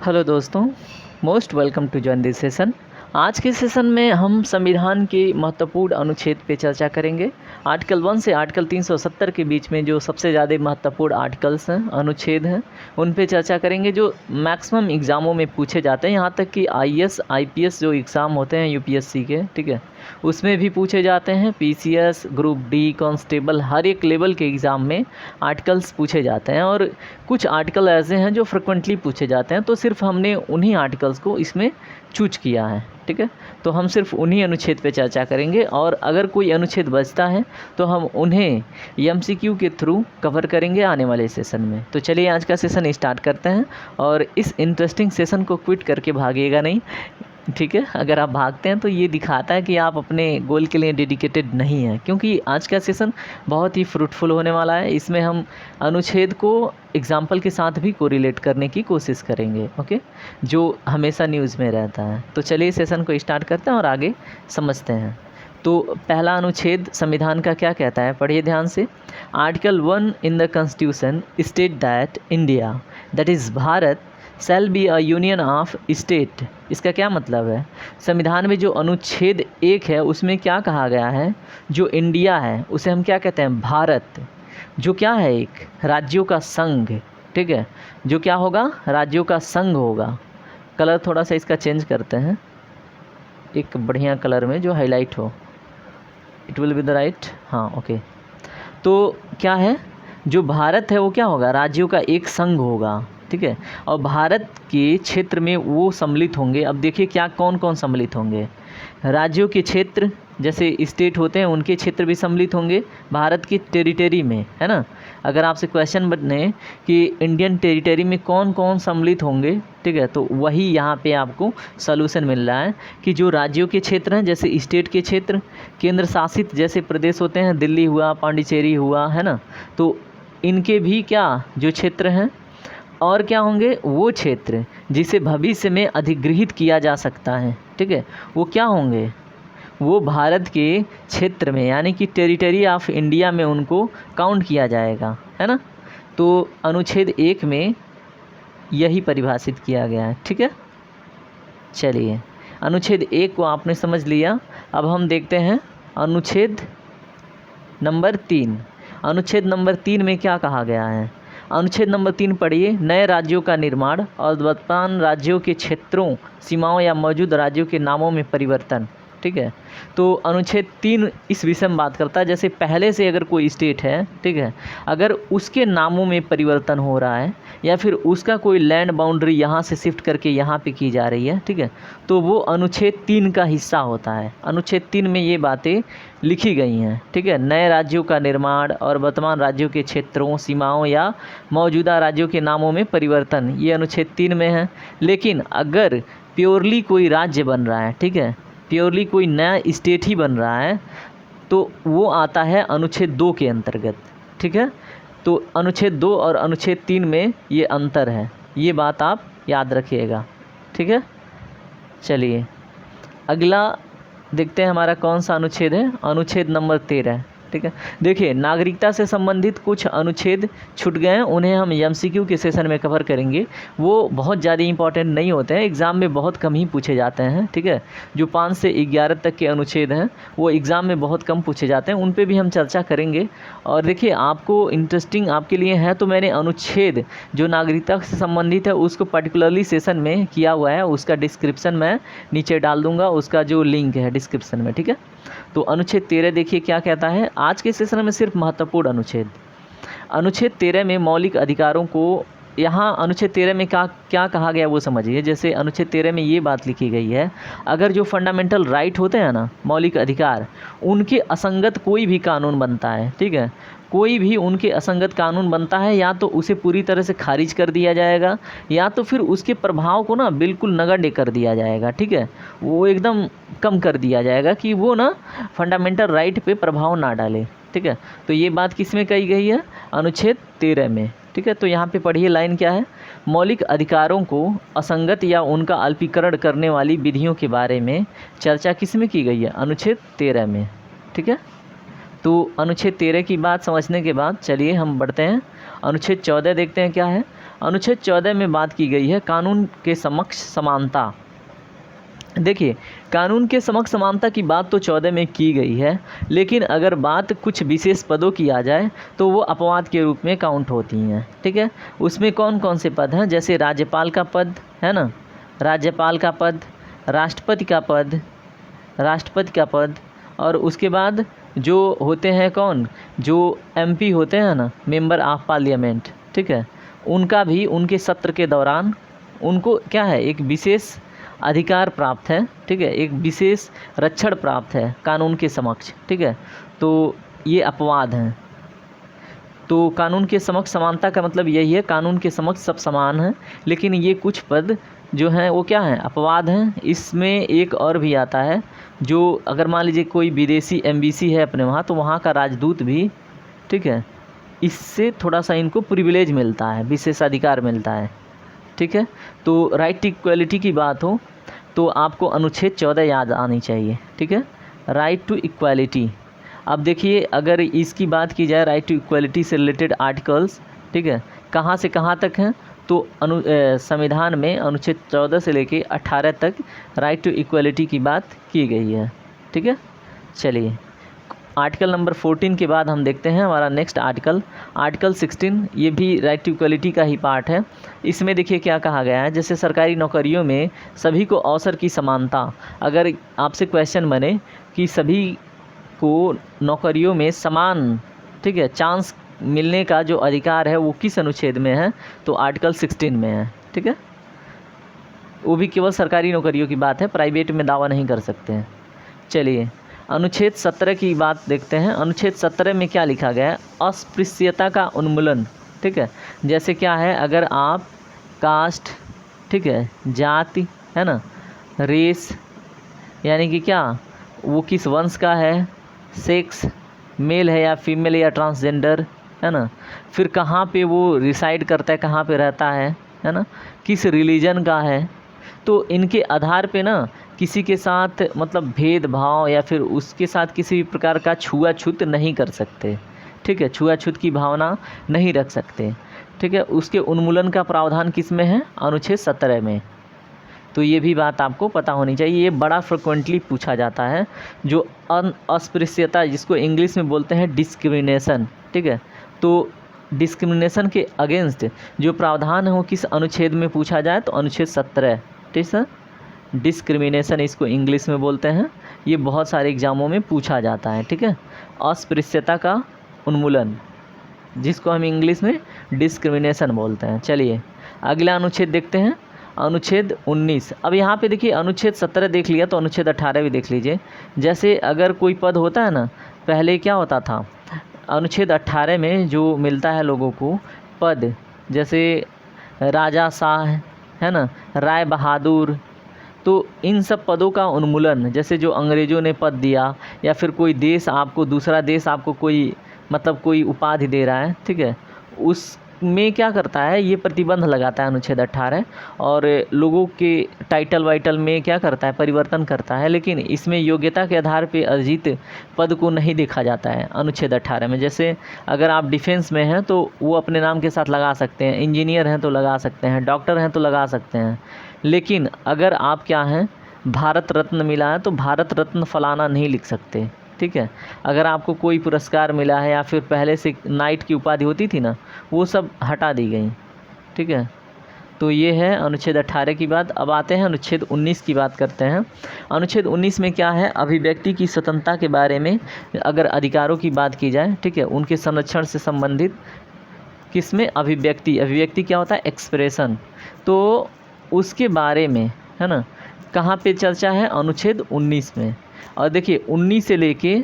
Hello दोस्तों, most welcome to join this session. आज के सेशन में हम संविधान के महत्वपूर्ण अनुच्छेद पे चर्चा करेंगे। आर्टिकल 1 से आर्टिकल 370 के बीच में जो सबसे ज़्यादा महत्वपूर्ण आर्टिकल्स हैं, अनुच्छेद हैं, उन पे चर्चा करेंगे जो मैक्सिमम एग्ज़ामों में पूछे जाते हैं। यहाँ तक कि आईएएस आईपीएस जो एग्ज़ाम होते हैं यूपीएससी के, ठीक है, उसमें भी पूछे जाते हैं। पीसीएस, ग्रुप डी, कांस्टेबल, हर एक लेवल के एग्ज़ाम में आर्टिकल्स पूछे जाते हैं और कुछ आर्टिकल ऐसे हैं जो फ्रिक्वेंटली पूछे जाते हैं। तो सिर्फ हमने उन्हीं आर्टिकल्स को इसमें चूज किया है, ठीक है। तो हम सिर्फ उन्हीं अनुच्छेद पे चर्चा करेंगे और अगर कोई अनुच्छेद बचता है तो हम उन्हें एमसीक्यू के थ्रू कवर करेंगे आने वाले सेशन में। तो चलिए आज का सेशन स्टार्ट करते हैं और इस इंटरेस्टिंग सेशन को क्विट करके भागिएगा नहीं, ठीक है। अगर आप भागते हैं तो ये दिखाता है कि आप अपने गोल के लिए डेडिकेटेड नहीं हैं, क्योंकि आज का सेशन बहुत ही फ्रूटफुल होने वाला है। इसमें हम अनुच्छेद को एग्जाम्पल के साथ भी कोरिलेट करने की कोशिश करेंगे, ओके, जो हमेशा न्यूज़ में रहता है। तो चलिए सेशन को स्टार्ट करते हैं और आगे समझते हैं। तो पहला अनुच्छेद संविधान का क्या कहता है, पढ़िए ध्यान से। Article 1 in the constitution state that India, that is Bharat, shall be a union of state. इसका क्या मतलब है? संविधान में जो अनुच्छेद 1 है उसमें क्या कहा गया है, जो इंडिया है उसे हम क्या कहते हैं, भारत, जो क्या है, एक राज्यों का संघ, ठीक है, जो क्या होगा, राज्यों का संघ होगा। कलर थोड़ा सा इसका चेंज करते हैं, एक बढ़िया कलर में जो हाईलाइट हो, it will be the right, हाँ, ओके। तो क्या है, जो भारत है वो क्या होगा, राज्यों का एक संघ होगा, ठीक है। और भारत के क्षेत्र में वो सम्मिलित होंगे। अब देखिए क्या कौन कौन सम्मिलित होंगे, राज्यों के क्षेत्र, जैसे स्टेट होते हैं उनके क्षेत्र भी सम्मिलित होंगे भारत की टेरिटरी में, है ना। अगर आपसे क्वेश्चन बने कि इंडियन टेरिटरी में कौन कौन सम्मिलित होंगे, ठीक है, तो वही यहाँ पे आपको सॉल्यूशन मिल रहा है कि जो राज्यों के क्षेत्र हैं, जैसे स्टेट के क्षेत्र, केंद्र शासित जैसे प्रदेश होते हैं, दिल्ली हुआ, पांडिचेरी हुआ, है ना, तो इनके भी क्या जो क्षेत्र हैं, और क्या होंगे, वो क्षेत्र जिसे भविष्य में अधिग्रहित किया जा सकता है, ठीक है, वो क्या होंगे, वो भारत के क्षेत्र में, यानी कि टेरिटरी ऑफ इंडिया में उनको काउंट किया जाएगा, है ना। तो अनुच्छेद 1 में यही परिभाषित किया गया है, ठीक है। चलिए, अनुच्छेद 1 को आपने समझ लिया। अब हम देखते हैं अनुच्छेद नंबर 3। अनुच्छेद नंबर 3 में क्या कहा गया है, अनुच्छेद नंबर 3 पढ़िए। नए राज्यों का निर्माण और वर्तमान राज्यों के क्षेत्रों, सीमाओं या मौजूद राज्यों के नामों में परिवर्तन, ठीक है। तो अनुच्छेद 3 इस विषय में बात करता है, जैसे पहले से अगर कोई स्टेट है, ठीक है, अगर उसके नामों में परिवर्तन हो रहा है या फिर उसका कोई लैंड बाउंड्री यहाँ से शिफ्ट करके यहाँ पे की जा रही है, ठीक है, तो वो अनुच्छेद 3 का हिस्सा होता है। अनुच्छेद 3 में ये बातें लिखी गई हैं, ठीक है। नए राज्यों का निर्माण और वर्तमान राज्यों के क्षेत्रों, सीमाओं या मौजूदा राज्यों के नामों में परिवर्तन, ये अनुच्छेद 3 में है। लेकिन अगर प्योरली कोई राज्य बन रहा है, ठीक है, प्योरली कोई नया स्टेट ही बन रहा है, तो वो आता है अनुच्छेद 2 के अंतर्गत, ठीक है। तो अनुच्छेद 2 और अनुच्छेद 3 में ये अंतर है, ये बात आप याद रखिएगा, ठीक है। चलिए अगला देखते हैं हमारा कौन सा अनुच्छेद है, अनुच्छेद नंबर 13, ठीक है। देखिए, नागरिकता से संबंधित कुछ अनुच्छेद छूट गए हैं, उन्हें हम एमसीक्यू के सेशन में कवर करेंगे। वो बहुत ज़्यादा इंपॉर्टेंट नहीं होते हैं, एग्ज़ाम में बहुत कम ही पूछे जाते हैं, ठीक है। जो 5 से 11 तक के अनुच्छेद हैं वो एग्ज़ाम में बहुत कम पूछे जाते हैं, उन पे भी हम चर्चा करेंगे। और देखिए, आपको इंटरेस्टिंग आपके लिए है तो मैंने अनुच्छेद जो नागरिकता से संबंधित है उसको पर्टिकुलरली सेशन में किया हुआ है, उसका डिस्क्रिप्शन मैं नीचे डाल दूँगा, उसका जो लिंक है डिस्क्रिप्शन में, ठीक है। तो अनुच्छेद 13 देखिए क्या कहता है। आज के सेशन में सिर्फ महत्वपूर्ण अनुच्छेद, अनुच्छेद 13 में मौलिक अधिकारों को, यहाँ अनुच्छेद 13 में क्या कहा गया वो समझिए। जैसे अनुच्छेद 13 में ये बात लिखी गई है, अगर जो फंडामेंटल राइट होते हैं ना, मौलिक अधिकार, उनके असंगत कोई भी कानून बनता है, ठीक है, कोई भी उनके असंगत कानून बनता है, या तो उसे पूरी तरह से खारिज कर दिया जाएगा या तो फिर उसके प्रभाव को ना बिल्कुल नगण्य कर दिया जाएगा, ठीक है, वो एकदम कम कर दिया जाएगा कि वो ना फंडामेंटल राइट पे प्रभाव ना डाले, ठीक है। तो ये बात किस में कही गई है, अनुच्छेद 13 में, ठीक है। तो यहाँ पे पढ़िए लाइन क्या है, मौलिक अधिकारों को असंगत या उनका अल्पीकरण करने वाली विधियों के बारे में चर्चा किस में की गई है, अनुच्छेद 13 में, ठीक है। तो अनुच्छेद 13 की बात समझने के बाद चलिए हम बढ़ते हैं अनुच्छेद 14 देखते हैं क्या है। अनुच्छेद 14 में बात की गई है कानून के समक्ष समानता। देखिए, कानून के समक्ष समानता की बात तो 14 में की गई है, लेकिन अगर बात कुछ विशेष पदों की आ जाए तो वो अपवाद के रूप में काउंट होती हैं। ठीक है, उसमें कौन कौन से पद हैं? जैसे राज्यपाल का पद है ना, राज्यपाल का पद, राष्ट्रपति का पद, राष्ट्रपति का पद, और उसके बाद जो होते हैं कौन, जो एमपी होते हैं ना, मेंबर ऑफ पार्लियामेंट, ठीक है, उनका भी उनके सत्र के दौरान उनको क्या है, एक विशेष अधिकार प्राप्त है। ठीक है, एक विशेष रक्षण प्राप्त है कानून के समक्ष। ठीक है, तो ये अपवाद हैं। तो कानून के समक्ष समानता का मतलब यही है, कानून के समक्ष सब समान हैं, लेकिन ये कुछ पद जो हैं वो क्या हैं, अपवाद हैं। इसमें एक और भी आता है, जो अगर मान लीजिए कोई विदेशी एम्बेसी है अपने वहाँ, तो वहाँ का राजदूत भी, ठीक है, इससे थोड़ा सा इनको प्रिविलेज मिलता है, विशेषाधिकार मिलता है। ठीक है, तो राइट टू इक्वलिटी की बात हो तो आपको अनुच्छेद 14 याद आनी चाहिए। ठीक है, राइट टू इक्वालिटी। अब देखिए, अगर इसकी बात की जाए राइट टू इक्वालिटी से रिलेटेड आर्टिकल्स, ठीक है, कहाँ से कहाँ तक हैं, तो संविधान में अनुच्छेद 14 से लेके 18 तक राइट टू इक्वालिटी की बात की गई है। ठीक है, चलिए आर्टिकल नंबर 14 के बाद हम देखते हैं हमारा नेक्स्ट आर्टिकल, आर्टिकल 16। ये भी राइट टू इक्वलिटी का ही पार्ट है। इसमें देखिए क्या कहा गया है, जैसे सरकारी नौकरियों में सभी को अवसर की समानता। अगर आपसे क्वेश्चन बने कि सभी को नौकरियों में समान, ठीक है, चांस मिलने का जो अधिकार है वो किस अनुच्छेद में है, तो आर्टिकल 16 में है। ठीक है, वो भी केवल सरकारी नौकरियों की बात है, प्राइवेट में दावा नहीं कर सकते हैं। चलिए अनुच्छेद 17 की बात देखते हैं। अनुच्छेद 17 में क्या लिखा गया है, अस्पृश्यता का उन्मूलन। ठीक है, जैसे क्या है, अगर आप कास्ट, ठीक है, जाति है ना, रेस यानी कि क्या वो किस वंश का है, सेक्स मेल है या फीमेल या ट्रांसजेंडर है ना, फिर कहाँ पे वो रिसाइड करता है, कहाँ पे रहता है ना, किस रिलीजन का है, तो इनके आधार पे ना किसी के साथ मतलब भेदभाव या फिर उसके साथ किसी भी प्रकार का छुआछूत नहीं कर सकते। ठीक है, छुआछूत की भावना नहीं रख सकते। ठीक है, उसके उन्मूलन का प्रावधान किस में है, अनुच्छेद 17 में। तो ये भी बात आपको पता होनी चाहिए, ये बड़ा फ्रिक्वेंटली पूछा जाता है। जो अस्पृश्यता, जिसको इंग्लिश में बोलते हैं डिस्क्रिमिनेशन, ठीक है, तो डिस्क्रिमिनेशन के अगेंस्ट जो प्रावधान है वो किस अनुच्छेद में पूछा जाए, तो अनुच्छेद 17। ठीक है, डिस्क्रिमिनेशन इसको इंग्लिश में बोलते हैं, ये बहुत सारे एग्जामों में पूछा जाता है। ठीक है, अस्पृश्यता का उन्मूलन, जिसको हम इंग्लिश में डिस्क्रिमिनेशन बोलते हैं। चलिए अगला अनुच्छेद देखते हैं, अनुच्छेद 19। अब यहाँ पे देखिए अनुच्छेद 17 देख लिया, तो अनुच्छेद 18 भी देख लीजिए। जैसे अगर कोई पद होता है ना, पहले क्या होता था, अनुच्छेद 18 में जो मिलता है लोगों को पद, जैसे राजा शाह है ना, राय बहादुर, तो इन सब पदों का उन्मूलन, जैसे जो अंग्रेज़ों ने पद दिया या फिर कोई देश आपको, दूसरा देश आपको कोई मतलब कोई उपाधि दे रहा है, ठीक है, उसमें क्या करता है, ये प्रतिबंध लगाता है अनुच्छेद 18, और लोगों के टाइटल वाइटल में क्या करता है, परिवर्तन करता है। लेकिन इसमें योग्यता के आधार पर अर्जित पद को नहीं देखा जाता है अनुच्छेद 18 में। जैसे अगर आप डिफेंस में हैं तो वो अपने नाम के साथ लगा सकते हैं, इंजीनियर हैं तो लगा सकते हैं, डॉक्टर हैं तो लगा सकते हैं। लेकिन अगर आप क्या हैं, भारत रत्न मिला है तो भारत रत्न फलाना नहीं लिख सकते। ठीक है, अगर आपको कोई पुरस्कार मिला है या फिर पहले से नाइट की उपाधि होती थी ना, वो सब हटा दी गई। ठीक है, तो ये है अनुच्छेद 18 की बात। अब आते हैं अनुच्छेद 19 की बात करते हैं। अनुच्छेद 19 में क्या है, अभिव्यक्ति की स्वतंत्रता के बारे में अगर अधिकारों की बात की जाए, ठीक है, उनके संरक्षण से संबंधित, किसमें, अभिव्यक्ति, अभिव्यक्ति क्या होता है, एक्सप्रेशन, तो उसके बारे में है ना, कहाँ पे चर्चा है, अनुच्छेद 19 में। और देखिए 19 से लेके,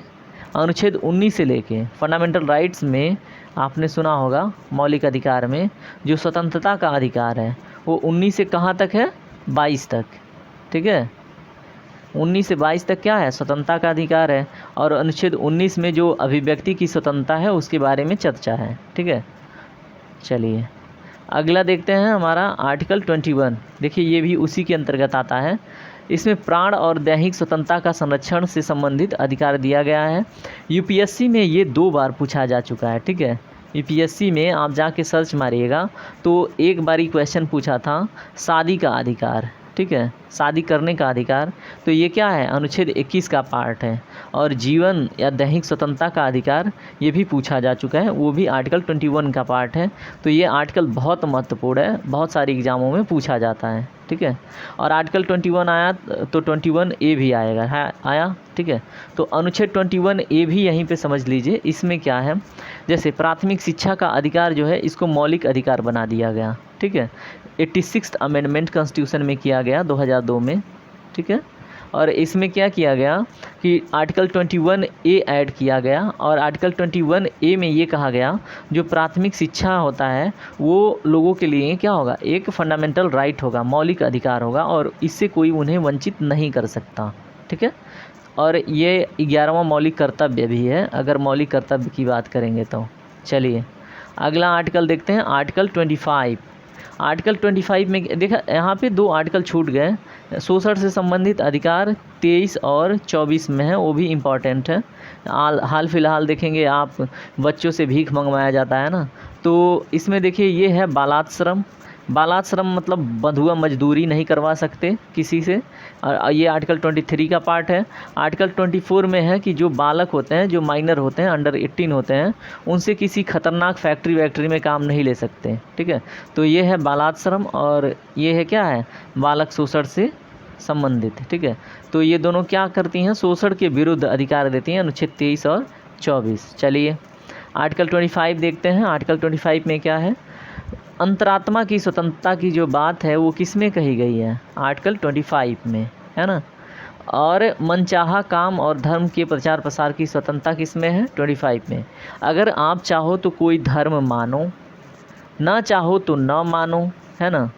अनुच्छेद 19 से लेके फंडामेंटल राइट्स में आपने सुना होगा, मौलिक अधिकार में जो स्वतंत्रता का अधिकार है वो 19 से कहाँ तक है, 22 तक। ठीक है, 19 से 22 तक क्या है, स्वतंत्रता का अधिकार है। और अनुच्छेद 19 में जो अभिव्यक्ति की स्वतंत्रता है उसके बारे में चर्चा है। ठीक है, चलिए अगला देखते हैं हमारा आर्टिकल 21। देखिए ये भी उसी के अंतर्गत आता है। इसमें प्राण और दैहिक स्वतंत्रता का संरक्षण से संबंधित अधिकार दिया गया है। यूपीएससी में ये 2 बार पूछा जा चुका है। ठीक है, यूपीएससी में आप जाके सर्च मारिएगा तो एक बारी क्वेश्चन पूछा था शादी का अधिकार, ठीक है, शादी करने का अधिकार, तो ये क्या है, अनुच्छेद 21 का पार्ट है। और जीवन या दैहिक स्वतंत्रता का अधिकार ये भी पूछा जा चुका है, वो भी आर्टिकल 21 का पार्ट है। तो ये आर्टिकल बहुत महत्वपूर्ण है, बहुत सारी एग्ज़ामों में पूछा जाता है, ठीक है। और आर्टिकल 21 आया तो 21A भी आएगा, है आया, ठीक है। तो अनुच्छेद 21A भी यहीं पे समझ लीजिए, इसमें क्या है, जैसे प्राथमिक शिक्षा का अधिकार जो है इसको मौलिक अधिकार बना दिया गया, ठीक है। 86th अमेंडमेंट कॉन्स्टिट्यूशन में किया गया 2002 में, ठीक है। और इसमें क्या किया गया कि आर्टिकल 21A ऐड किया गया, और आर्टिकल 21A में ये कहा गया जो प्राथमिक शिक्षा होता है वो लोगों के लिए क्या होगा, एक फंडामेंटल राइट होगा, मौलिक अधिकार होगा, और इससे कोई उन्हें वंचित नहीं कर सकता, ठीक है। और ये 11वां मौलिक कर्तव्य भी है, अगर मौलिक कर्तव्य की बात करेंगे तो। चलिए अगला आर्टिकल देखते हैं, आर्टिकल 25। आर्टिकल 25 में देखा यहाँ पे 2 आर्टिकल छूट गए, शोषण से संबंधित अधिकार 23 और 24 में है, वो भी इम्पॉर्टेंट है। हाल फिलहाल देखेंगे आप, बच्चों से भीख मंगवाया जाता है ना, तो इसमें देखिए ये है बालाश्रम। बालाश्रम मतलब बंधुआ मजदूरी नहीं करवा सकते किसी से, और ये आर्टिकल 23 का पार्ट है। आर्टिकल 24 में है कि जो बालक होते हैं, जो माइनर होते हैं, अंडर 18 होते हैं, उनसे किसी खतरनाक फैक्ट्री में काम नहीं ले सकते, ठीक है। तो ये है बालाश्रम, और ये है क्या है, बालक शोषण से संबंधित, ठीक है। तो ये दोनों क्या करती हैं, शोषण के विरुद्ध अधिकार देती हैं, अनुच्छेद 23 और 24। चलिए आर्टिकल 25 देखते हैं। आर्टिकल 25 में क्या है, अंतरात्मा की स्वतंत्रता की जो बात है वो किस में कही गई है, आर्टिकल 25 में, है ना। और मनचाहा काम और धर्म के प्रचार प्रसार की स्वतंत्रता किस में है, 25 में। अगर आप चाहो तो कोई धर्म मानो, ना चाहो तो ना मानो, है ना,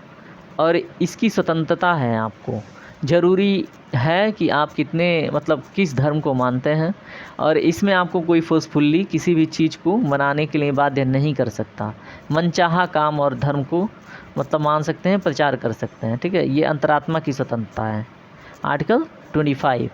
और इसकी स्वतंत्रता है आपको। ज़रूरी है कि आप कितने मतलब किस धर्म को मानते हैं, और इसमें आपको कोई फोर्सफुली किसी भी चीज़ को मनाने के लिए बाध्य नहीं कर सकता। मनचाहा काम और धर्म को मतलब मान सकते हैं, प्रचार कर सकते हैं, ठीक है। ये अंतरात्मा की स्वतंत्रता है, आर्टिकल 25।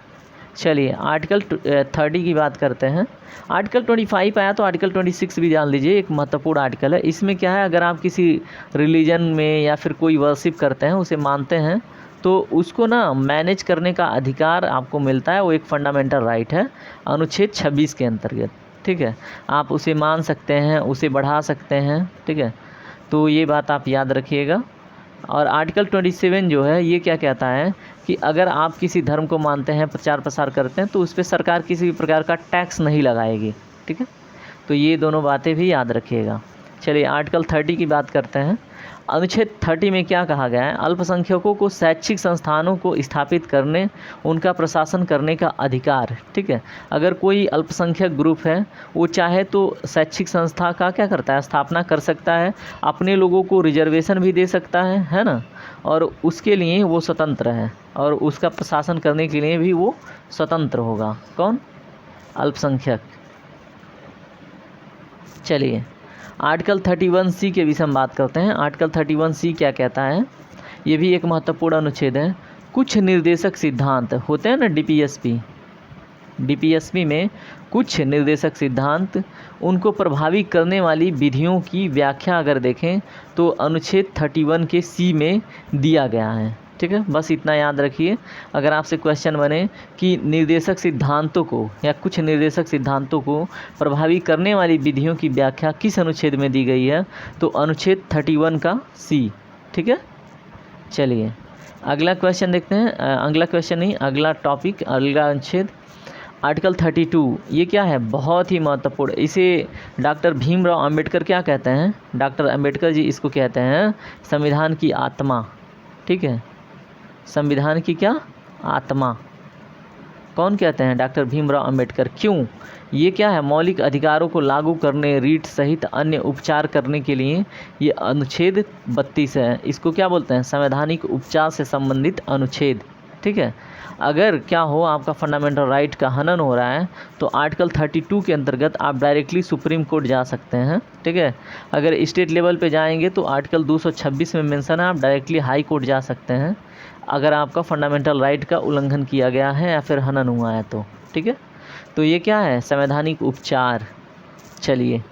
चलिए आर्टिकल 30 की बात करते हैं। आर्टिकल 25 आया तो आर्टिकल 26 भी जान लीजिए, एक महत्वपूर्ण आर्टिकल है। इसमें क्या है, अगर आप किसी रिलीजन में या फिर कोई वर्शिप करते हैं, उसे मानते हैं, तो उसको ना मैनेज करने का अधिकार आपको मिलता है, वो एक फंडामेंटल राइट है, अनुच्छेद 26 के अंतर्गत, ठीक है। आप उसे मान सकते हैं, उसे बढ़ा सकते हैं, ठीक है। तो ये बात आप याद रखिएगा। और आर्टिकल 27 जो है ये क्या कहता है कि अगर आप किसी धर्म को मानते हैं, प्रचार प्रसार करते हैं, तो उस पर सरकार किसी भी प्रकार का टैक्स नहीं लगाएगी, ठीक है। तो ये दोनों बातें भी याद रखिएगा। चलिए आर्टिकल 30 की बात करते हैं। अनुच्छेद 30 में क्या कहा गया है, अल्पसंख्यकों को शैक्षिक संस्थानों को स्थापित करने, उनका प्रशासन करने का अधिकार, ठीक है। अगर कोई अल्पसंख्यक ग्रुप है, वो चाहे तो शैक्षिक संस्था का क्या करता है, स्थापना कर सकता है, अपने लोगों को रिजर्वेशन भी दे सकता है ना, और उसके लिए वो स्वतंत्र है, और उसका प्रशासन करने के लिए भी वो स्वतंत्र होगा। कौन, अल्पसंख्यक। चलिए आर्टिकल 31C के विषय में बात करते हैं। आर्टिकल 31C क्या कहता है, ये भी एक महत्वपूर्ण अनुच्छेद है। कुछ निर्देशक सिद्धांत होते हैं ना, डीपीएसपी में कुछ निर्देशक सिद्धांत, उनको प्रभावी करने वाली विधियों की व्याख्या अगर देखें तो अनुच्छेद 31 के C में दिया गया है, ठीक है। बस इतना याद रखिए। अगर आपसे क्वेश्चन बने कि निर्देशक सिद्धांतों को या कुछ निर्देशक सिद्धांतों को प्रभावी करने वाली विधियों की व्याख्या किस अनुच्छेद में दी गई है, तो अनुच्छेद 31 का C, ठीक है। चलिए अगला क्वेश्चन देखते हैं, अगला टॉपिक, अगला अनुच्छेद, आर्टिकल 32। ये क्या है, बहुत ही महत्वपूर्ण। इसे डॉक्टर भीमराव अंबेडकर क्या कहते हैं, डॉक्टर अंबेडकर जी इसको कहते हैं संविधान की आत्मा, ठीक है। संविधान की क्या आत्मा, कौन कहते हैं, डॉक्टर भीमराव अंबेडकर। क्यों, ये क्या है, मौलिक अधिकारों को लागू करने, रीट सहित अन्य उपचार करने के लिए ये अनुच्छेद 32 है। इसको क्या बोलते हैं, संवैधानिक उपचार से संबंधित अनुच्छेद, ठीक है। अगर क्या हो, आपका फंडामेंटल राइट का हनन हो रहा है, तो आर्टिकल 32 के अंतर्गत आप डायरेक्टली सुप्रीम कोर्ट जा सकते हैं, ठीक है। अगर स्टेट लेवल पे जाएंगे तो आर्टिकल 226 में मेंशन है, आप डायरेक्टली हाई कोर्ट जा सकते हैं अगर आपका फंडामेंटल राइट का उल्लंघन किया गया है या फिर हनन हुआ है तो, ठीक है। तो ये क्या है, संवैधानिक उपचार। चलिए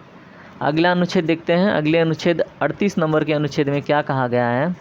अगला अनुच्छेद देखते हैं। अगले अनुच्छेद 38 नंबर के अनुच्छेद में क्या कहा गया है?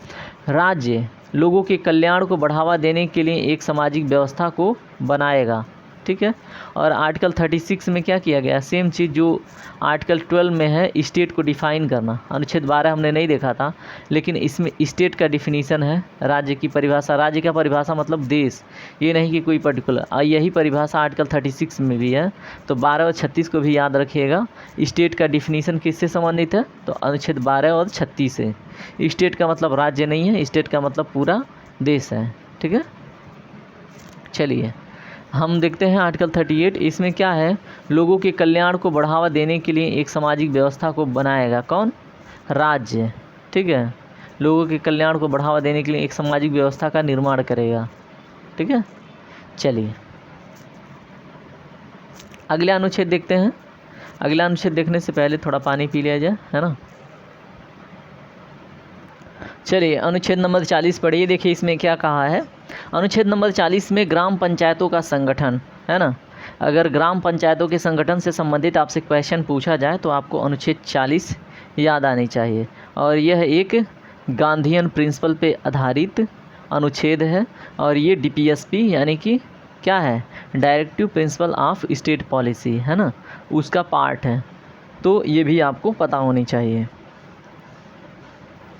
राज्य लोगों के कल्याण को बढ़ावा देने के लिए एक सामाजिक व्यवस्था को बनाएगा। ठीक है। और आर्टिकल 36 में क्या किया गया? सेम चीज़ जो आर्टिकल 12 में है, स्टेट को डिफाइन करना। अनुच्छेद 12 हमने नहीं देखा था, लेकिन इसमें स्टेट का डिफिनीसन है, राज्य की परिभाषा। राज्य का परिभाषा मतलब देश, ये नहीं कि कोई पर्टिकुलर। यही परिभाषा आर्टिकल 36 में भी है। तो 12 और 36 को भी याद रखिएगा। स्टेट का डिफिनीसन किससे संबंधित है? तो अनुच्छेद 12 और 36 से। स्टेट का मतलब राज्य नहीं है, स्टेट का मतलब पूरा देश है। ठीक है। चलिए हम देखते हैं आर्टिकल 38। इसमें क्या है? लोगों के कल्याण को बढ़ावा देने के लिए एक सामाजिक व्यवस्था को बनाएगा। कौन? राज्य। ठीक है। लोगों के कल्याण को बढ़ावा देने के लिए एक सामाजिक व्यवस्था का निर्माण करेगा। ठीक है। चलिए अगला अनुच्छेद देखते हैं। अगला अनुच्छेद देखने से पहले थोड़ा पानी पी लिया जाए, है ना। चलिए अनुच्छेद नंबर 40 पढ़िए। देखिए इसमें क्या कहा है। अनुच्छेद नंबर 40 में ग्राम पंचायतों का संगठन, है ना। अगर ग्राम पंचायतों के संगठन से संबंधित आपसे क्वेश्चन पूछा जाए तो आपको अनुच्छेद 40 याद आनी चाहिए। और यह एक गांधीयन प्रिंसिपल पे आधारित अनुच्छेद है। और ये DPSP यानी कि क्या है? Directive principle of state policy, है ना, उसका पार्ट है। तो ये भी आपको पता होनी चाहिए।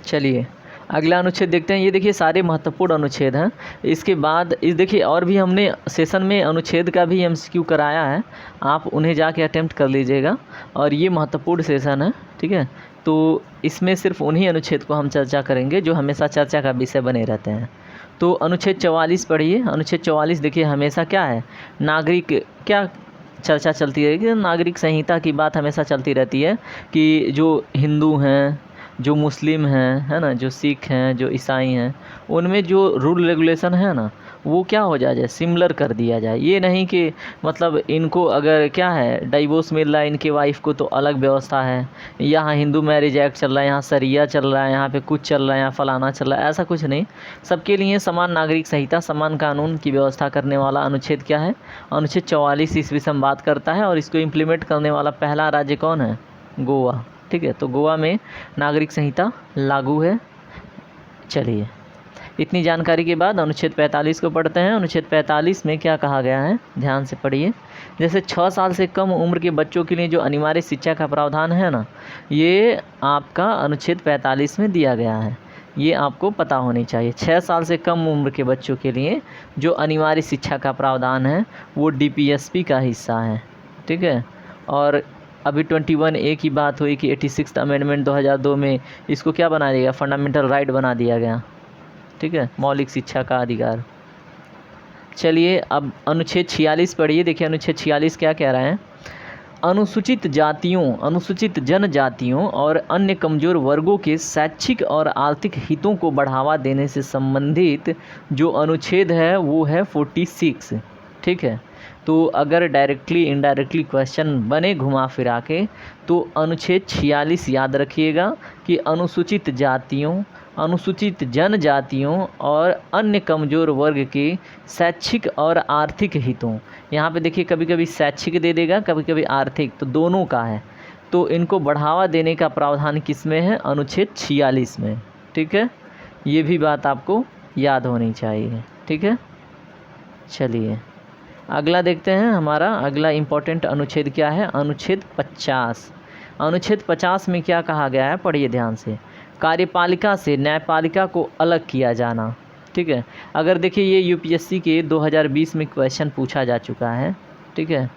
चलिए अगला अनुच्छेद देखते हैं। ये देखिए सारे महत्वपूर्ण अनुच्छेद हैं। इसके बाद इस देखिए और भी हमने सेशन में अनुच्छेद का भी MCQ कराया है, आप उन्हें जाके अटेम्प्ट कर लीजिएगा। और ये महत्वपूर्ण सेशन है। ठीक है। तो इसमें सिर्फ उन्हीं अनुच्छेद को हम चर्चा करेंगे जो हमेशा चर्चा का विषय बने रहते हैं। तो अनुच्छेद 44 पढ़िए। अनुच्छेद 44 देखिए हमेशा क्या है? नागरिक क्या चर्चा चलती रहेगी? नागरिक संहिता की बात हमेशा चलती रहती है कि जो हिंदू हैं, जो मुस्लिम हैं, है ना, जो सिख हैं, जो ईसाई हैं, उनमें जो रूल रेगुलेशन है ना, वो क्या हो जाए? सिमिलर कर दिया जाए। ये नहीं कि मतलब इनको अगर क्या है डाइवोर्स मिल रहा है इनके वाइफ को तो अलग व्यवस्था है, यहाँ हिंदू मैरिज एक्ट चल रहा है, यहाँ सरिया चल रहा है, यहाँ पे कुछ चल रहा है, यहाँ फलाना चल रहा है, ऐसा कुछ नहीं। सबके लिए समान नागरिक संहिता, समान कानून की व्यवस्था करने वाला अनुच्छेद क्या है? अनुच्छेद 44 ईस्वी से बात करता है। और इसको इम्प्लीमेंट करने वाला पहला राज्य कौन है? गोवा। ठीक है। तो गोवा में नागरिक संहिता लागू है। चलिए इतनी जानकारी के बाद अनुच्छेद 45 को पढ़ते हैं। अनुच्छेद 45 में क्या कहा गया है? ध्यान से पढ़िए। जैसे 6 साल से कम उम्र के बच्चों के लिए जो अनिवार्य शिक्षा का प्रावधान है ना, ये आपका अनुच्छेद 45 में दिया गया है। ये आपको पता होनी चाहिए। 6 साल से कम उम्र के बच्चों के लिए जो अनिवार्य शिक्षा का प्रावधान है वो DPSP का हिस्सा है। ठीक है। और अभी 21A की बात हुई कि 86th अमेंडमेंट 2002 में इसको क्या बना दिया गया? फंडामेंटल राइट बना दिया गया। ठीक है। मौलिक शिक्षा का अधिकार। चलिए अब अनुच्छेद 46 पढ़िए। देखिए अनुच्छेद 46 क्या कह रहे हैं? अनुसूचित जातियों, अनुसूचित जनजातियों और अन्य कमज़ोर वर्गों के शैक्षिक और आर्थिक हितों को बढ़ावा देने से संबंधित जो अनुच्छेद है वो है 46। ठीक है। तो अगर डायरेक्टली इनडायरेक्टली क्वेश्चन बने घुमा फिरा के तो अनुच्छेद 46 याद रखिएगा कि अनुसूचित जातियों, अनुसूचित जनजातियों और अन्य कमज़ोर वर्ग के शैक्षिक और आर्थिक हितों। यहाँ पे देखिए कभी कभी शैक्षिक दे देगा, कभी कभी आर्थिक, तो दोनों का है। तो इनको बढ़ावा देने का प्रावधान किस में है? अनुच्छेद 46 में। ठीक है। ये भी बात आपको याद होनी चाहिए। ठीक है। चलिए अगला देखते हैं। हमारा अगला इम्पोर्टेंट अनुच्छेद क्या है? अनुच्छेद 50। अनुच्छेद 50 में क्या कहा गया है? पढ़िए ध्यान से। कार्यपालिका से न्यायपालिका को अलग किया जाना। ठीक है। अगर देखिए ये UPSC के 2020 में क्वेश्चन पूछा जा चुका है। ठीक है।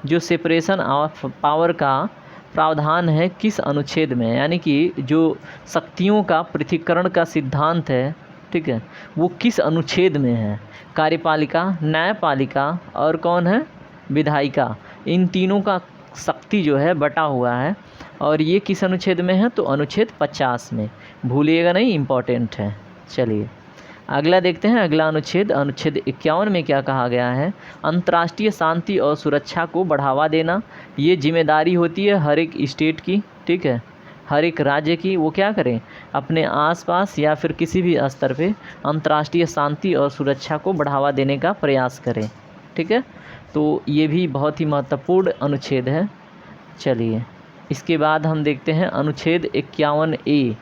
जो सेपरेशन ऑफ पावर का प्रावधान है किस अनुच्छेद में, यानी कि जो शक्तियों का पृथक्करण का सिद्धांत है, ठीक है, वो किस अनुच्छेद में है? कार्यपालिका, न्यायपालिका और कौन है? विधायिका। इन तीनों का शक्ति जो है बटा हुआ है। और ये किस अनुच्छेद में है? तो अनुच्छेद 50 में। भूलिएगा नहीं, इम्पॉर्टेंट है। चलिए अगला देखते हैं। अगला अनुच्छेद, अनुच्छेद 51 में क्या कहा गया है? अंतर्राष्ट्रीय शांति और सुरक्षा को बढ़ावा देना। ये जिम्मेदारी होती है हर एक स्टेट की। ठीक है। हर एक राज्य की। वो क्या करें? अपने आसपास या फिर किसी भी स्तर पे अंतर्राष्ट्रीय शांति और सुरक्षा को बढ़ावा देने का प्रयास करें। ठीक है। तो ये भी बहुत ही महत्वपूर्ण अनुच्छेद है। चलिए इसके बाद हम देखते हैं अनुच्छेद 51A।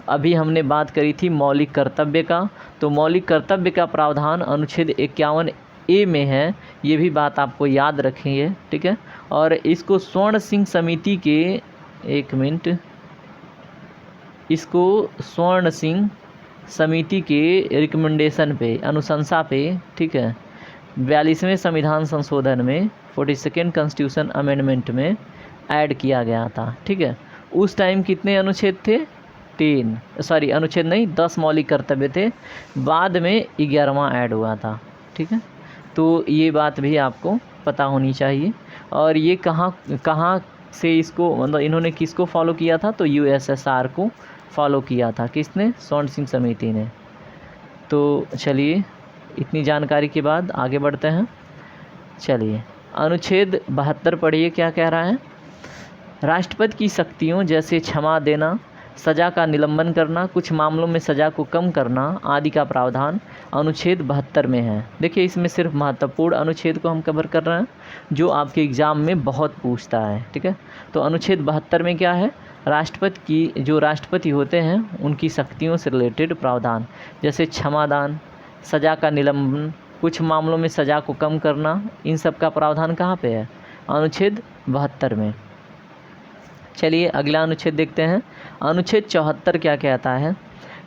अभी हमने बात करी थी मौलिक कर्तव्य का, तो मौलिक कर्तव्य का प्रावधान अनुच्छेद 51A में है, ये भी बात आपको याद रखेंगे, ठीक है। और इसको स्वर्ण सिंह समिति के, एक मिनट, इसको स्वर्ण सिंह समिति के रिकमेंडेशन पे, अनुशंसा पे, ठीक है, 42वें संविधान संशोधन में 42nd कॉन्स्टिट्यूशन अमेंडमेंट में ऐड किया गया था, ठीक है। उस टाइम कितने अनुच्छेद थे? 10 नहीं, 10 मौलिक कर्तव्य थे, बाद में 11वां ऐड हुआ था, ठीक है। तो ये बात भी आपको पता होनी चाहिए। और ये कहाँ से इसको, मतलब इन्होंने किसको फॉलो किया था? तो USSR को फॉलो किया था। किसने? स्वर्ण सिंह समिति ने। तो चलिए, इतनी जानकारी के बाद आगे बढ़ते हैं। चलिए, अनुच्छेद 72 पढ़िए, क्या कह रहा है? राष्ट्रपति की शक्तियों जैसे क्षमा देना, सज़ा का निलंबन करना, कुछ मामलों में सज़ा को कम करना आदि का प्रावधान अनुच्छेद 72 में है। देखिए, इसमें सिर्फ महत्वपूर्ण अनुच्छेद को हम कवर कर रहे हैं, जो आपके एग्ज़ाम में बहुत पूछता है, ठीक है। तो अनुच्छेद 72 में क्या है? राष्ट्रपति की, जो राष्ट्रपति होते हैं उनकी शक्तियों से रिलेटेड प्रावधान, जैसे क्षमादान, सज़ा का निलंबन, कुछ मामलों में सज़ा को कम करना, इन सब का प्रावधान कहाँ पे है? अनुच्छेद 72 में। चलिए, अगला अनुच्छेद देखते हैं। अनुच्छेद 74 क्या कहता है?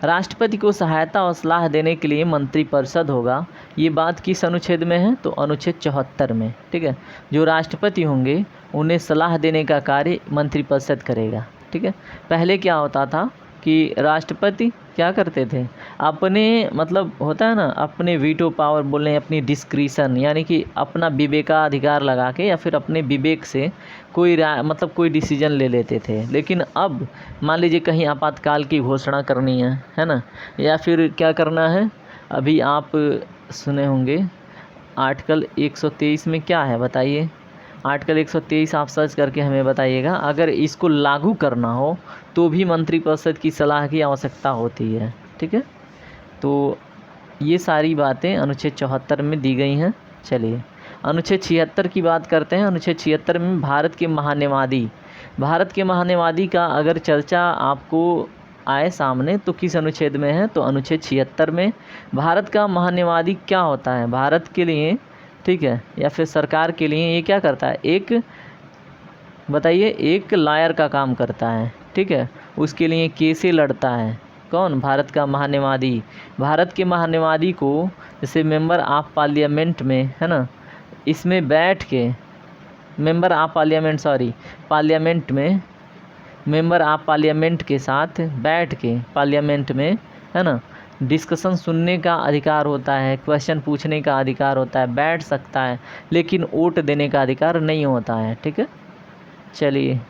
राष्ट्रपति को सहायता और सलाह देने के लिए मंत्रिपरिषद होगा। ये बात किस अनुच्छेद में है? तो अनुच्छेद 74 में, ठीक है। जो राष्ट्रपति होंगे उन्हें सलाह देने का कार्य मंत्रिपरिषद करेगा, ठीक है। पहले क्या होता था कि राष्ट्रपति क्या करते थे? अपने, मतलब होता है ना, अपने वीटो पावर बोलें, अपनी डिस्क्रिशन, यानी कि अपना विवेकाधिकार लगा के या फिर अपने विवेक से कोई मतलब कोई डिसीजन ले लेते थे। लेकिन अब मान लीजिए कहीं आपातकाल की घोषणा करनी है ना, या फिर क्या करना है, अभी आप सुने होंगे आर्टिकल 123 में क्या है, बताइए। आर्टिकल 123 आप सर्च करके हमें बताइएगा। अगर इसको लागू करना हो तो भी मंत्रिपरिषद की सलाह की आवश्यकता होती है, ठीक है। तो ये सारी बातें अनुच्छेद 74 में दी गई हैं। चलिए, अनुच्छेद 76 की बात करते हैं। अनुच्छेद 76 में भारत के महान्यवादी का अगर चर्चा आपको आए सामने तो किस अनुच्छेद में है? तो अनुच्छेद 76 में। भारत का महान्यवादी क्या होता है? भारत के लिए, ठीक है, या फिर सरकार के लिए ये क्या करता है? एक, बताइए, एक लॉयर का काम करता है, ठीक है। उसके लिए केसें लड़ता है। कौन? भारत का महान्यवादी। भारत के महान्यवादी को जैसे मेंबर ऑफ पार्लियामेंट में, है ना, इसमें बैठ के मेंबर ऑफ पार्लियामेंट में मेंबर ऑफ पार्लियामेंट के साथ बैठ के पार्लियामेंट में, है ना, डिस्कशन सुनने का अधिकार होता है, क्वेश्चन पूछने का अधिकार होता है, बैठ सकता है, लेकिन वोट देने का अधिकार नहीं होता है, ठीक है। चलिए,